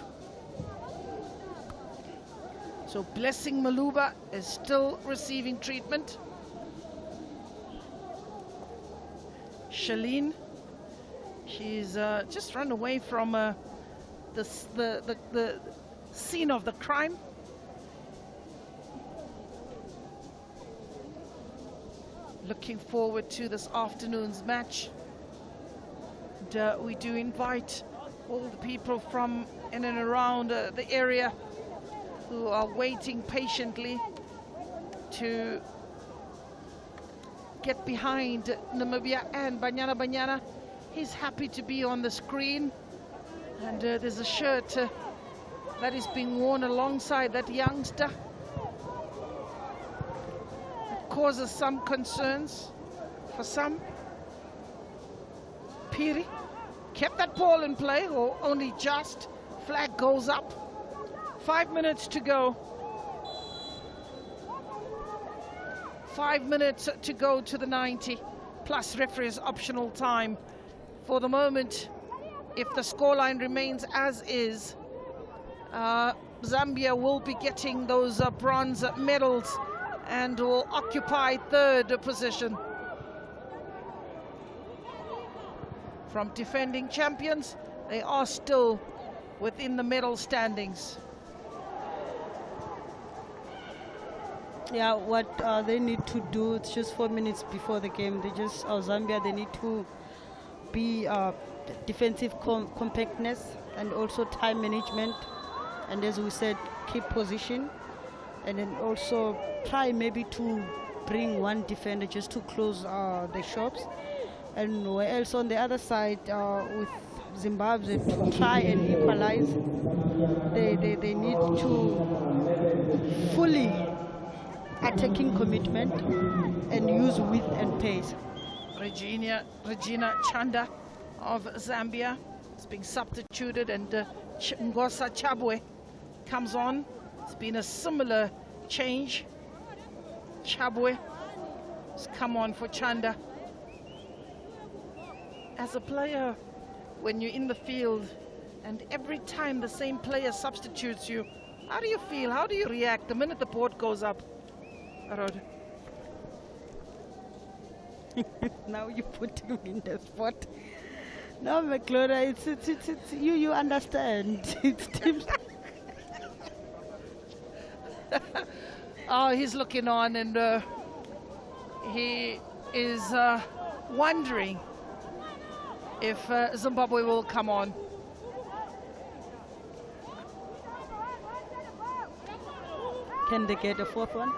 Speaker 1: So Blessing Maluba is still receiving treatment. Shalene, she's just run away from the scene of the crime. Looking forward to this afternoon's match. And, we do invite all the people from in and around the area who are waiting patiently to get behind Namibia and Banyana Banyana. He's happy to be on the screen, and there's a shirt that is being worn alongside that youngster. It causes some concerns for some. Piri kept that ball in play, or only just. Flag goes up. 5 minutes to go. 5 minutes to go to the 90, plus referee's optional time. For the moment, if the scoreline remains as is, Zambia will be getting those bronze medals and will occupy 3rd position. From defending champions, they are still within the medal standings.
Speaker 3: Yeah, what they need to do, it's just 4 minutes before the game. They just, Zambia, they need to be defensive compactness and also time management. And as we said, keep position. And then also try maybe to bring one defender just to close the shops. And where else on the other side with Zimbabwe to try and equalize, they need to fully attacking commitment and use width and pace.
Speaker 1: Regina Chanda of Zambia is being substituted, and Ngosa Chabwe comes on. It's been a similar change. Chabwe has come on for Chanda. As a player, when you're in the field and every time the same player substitutes you, how do you feel? How do you react the minute the board goes up? Arod.
Speaker 3: Now you put him in the spot. No, McClora, it's you understand. It's teams.
Speaker 1: Oh, he's looking on, and he is wondering if Zimbabwe will come on.
Speaker 3: Can they get a 4th one?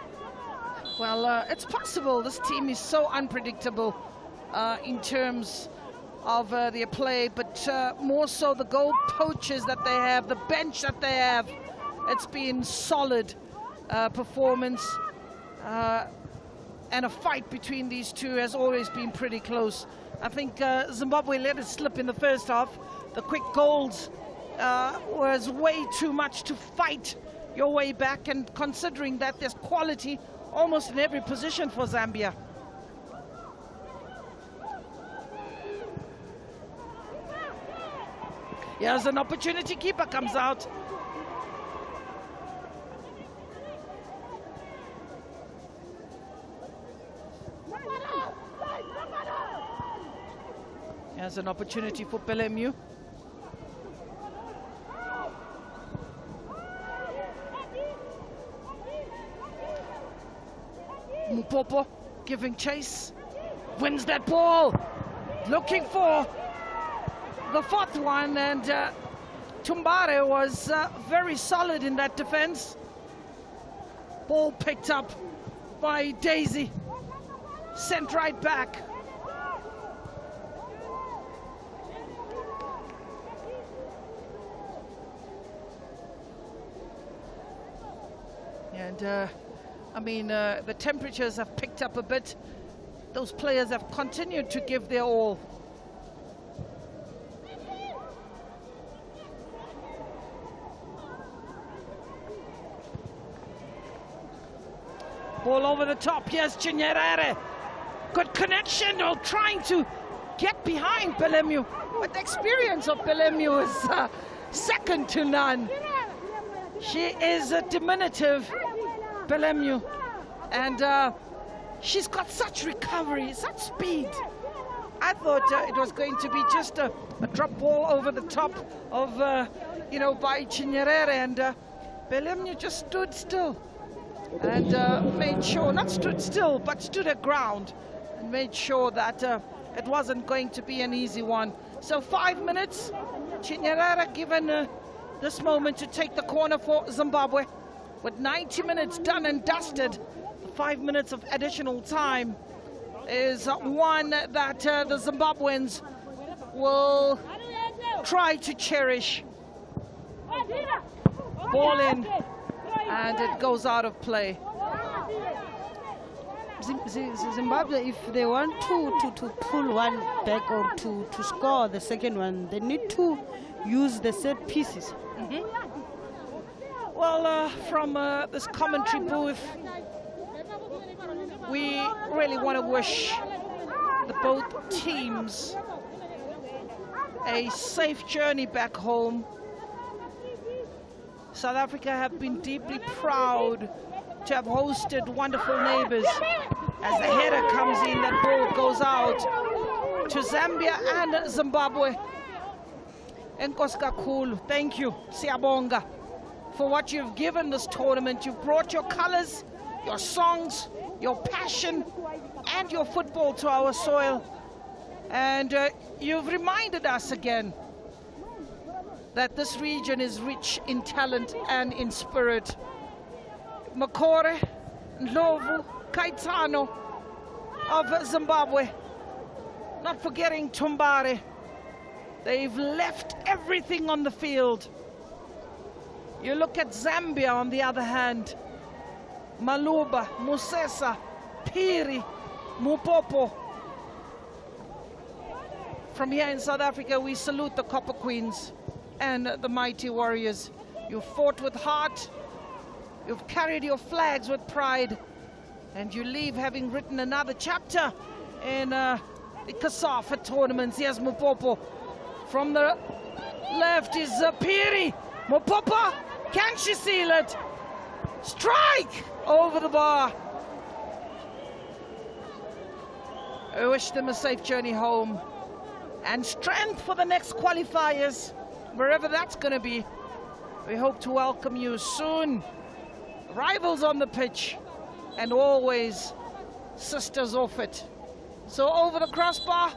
Speaker 1: Well, it's possible. This team is so unpredictable in terms of their play, but more so the goal poachers that they have, the bench that they have. It's been solid performance, and a fight between these two has always been pretty close. I think Zimbabwe let it slip in the first half. The quick goals was way too much to fight your way back, and considering that there's quality almost in every position for Zambia. Here's an opportunity, keeper comes out. Here's an opportunity for Pelemu. Mupopo giving chase, wins that ball, looking for the fourth one, and Tumbare was very solid in that defense. Ball picked up by Daisy, sent right back. And I mean, the temperatures have picked up a bit. Those players have continued to give their all. Ball over the top. Here's Chinyerere. Good connection. Oh, trying to get behind Belemu. But the experience of Belemu is second to none. She is a diminutive, Belemu. And she's got such recovery, such speed. I thought it was going to be just a drop ball over the top of, you know, by Chinyerere. And Belemu just stood still. And made sure, not stood still, but stood her ground and made sure that it wasn't going to be an easy one. So 5 minutes, Chinyerere given this moment to take the corner for Zimbabwe. With 90 minutes done and dusted, 5 minutes of additional time is one that the Zimbabweans will try to cherish. Ball in. And it goes out of play.
Speaker 3: Zimbabwe, if they want to pull one back or to score the second one, they need to use the set pieces.
Speaker 1: Well, from this commentary booth, we really want to wish the both teams a safe journey back home. South Africa have been deeply proud to have hosted wonderful neighbors. As the header comes in, that ball goes out to Zambia and Zimbabwe. Enkosi kakhulu. Thank you, Siyabonga, for what you've given this tournament. You've brought your colors, your songs, your passion, and your football to our soil. And you've reminded us again that this region is rich in talent and in spirit. Makore, Ndlovu, Kaitano of Zimbabwe, not forgetting Tumbare. They've left everything on the field. You look at Zambia on the other hand. Maluba, Musesa, Piri, Mupopo. From here in South Africa, we salute the Copper Queens and the mighty warriors. You fought with heart, you've carried your flags with pride, and you leave having written another chapter in the COSAFA tournaments. Here's Mupopo. From the left is Piri. Mupopo, can she seal it? Strike over the bar. I wish them a safe journey home and strength for the next qualifiers, wherever that's going to be. We hope to welcome you soon. Rivals on the pitch and always sisters off it. So over the crossbar,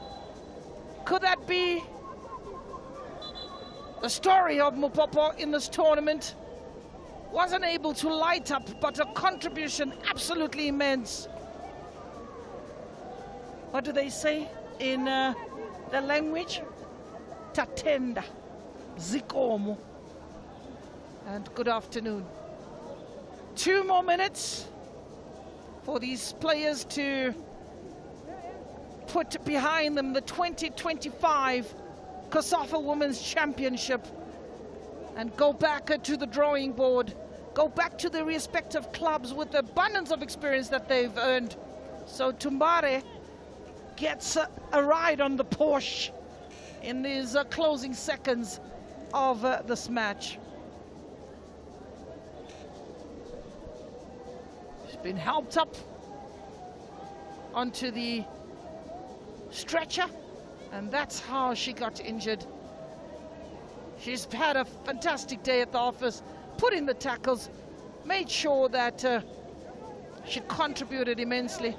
Speaker 1: could that be the story of Mupopo in this tournament? Wasn't able to light up, but a contribution absolutely immense. What do they say in the language? Tatenda, zikomo. And good afternoon. 2 more minutes for these players to put behind them the 2025 COSAFA Women's Championship and go back to the drawing board, go back to their respective clubs with the abundance of experience that they've earned. So Tumbare gets a ride on the Porsche in these closing seconds of this match. She's been helped up onto the stretcher, and that's how she got injured. She's had a fantastic day at the office, put in the tackles, made sure that She contributed immensely.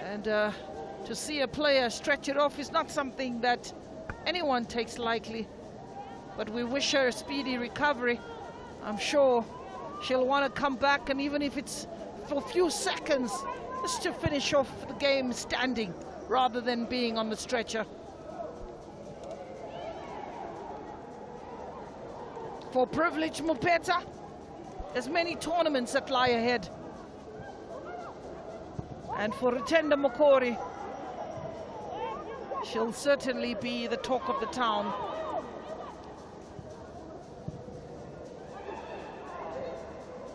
Speaker 1: And to see a player stretch it off is not something that anyone takes lightly. But we wish her a speedy recovery. I'm sure she'll want to come back, and even if it's for a few seconds, just to finish off the game standing rather than being on the stretcher. For Privilege Mupeta, there's many tournaments that lie ahead. And for Rutenda Mokori, she'll certainly be the talk of the town.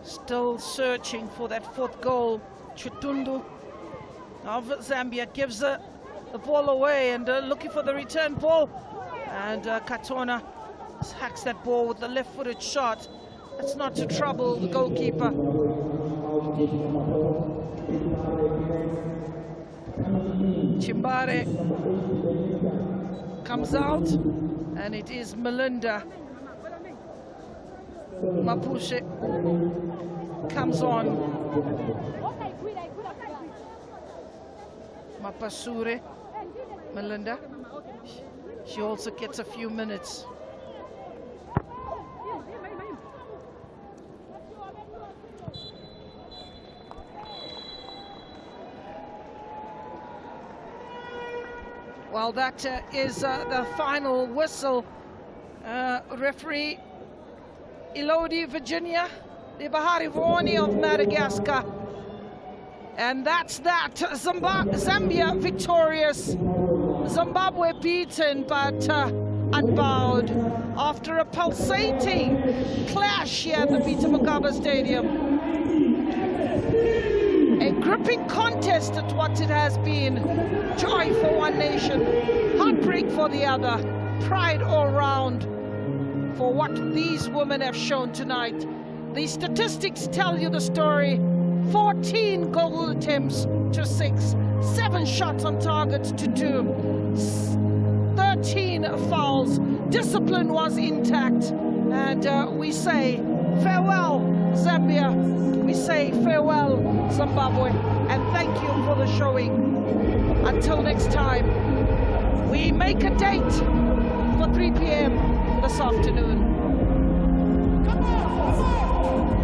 Speaker 1: Still searching for that fourth goal. Chitundu of Zambia gives the ball away, and looking for the return ball. And Katona hacks that ball with the left-footed shot. That's not to trouble the goalkeeper. Chimbare comes out, and it is Melinda Mapushe comes on. Mapasure, Melinda, she also gets a few minutes. Well, that is the final whistle. Referee Elodie Virginia, the Baharivoni of Madagascar. And that's that. Zambia victorious. Zimbabwe beaten, but unbowed after a pulsating clash here at the Peter Mokaba Stadium. A gripping contest at what it has been. Joy for one nation, heartbreak for the other, pride all round for what these women have shown tonight. The statistics tell you the story. 14 goal attempts to 6, 7 shots on target to 2, 13 fouls. Discipline was intact, and we say farewell Zambia, we say farewell Zimbabwe, and thank you for the showing. Until next time, we make a date for 3 p.m. this afternoon. Come on, come on.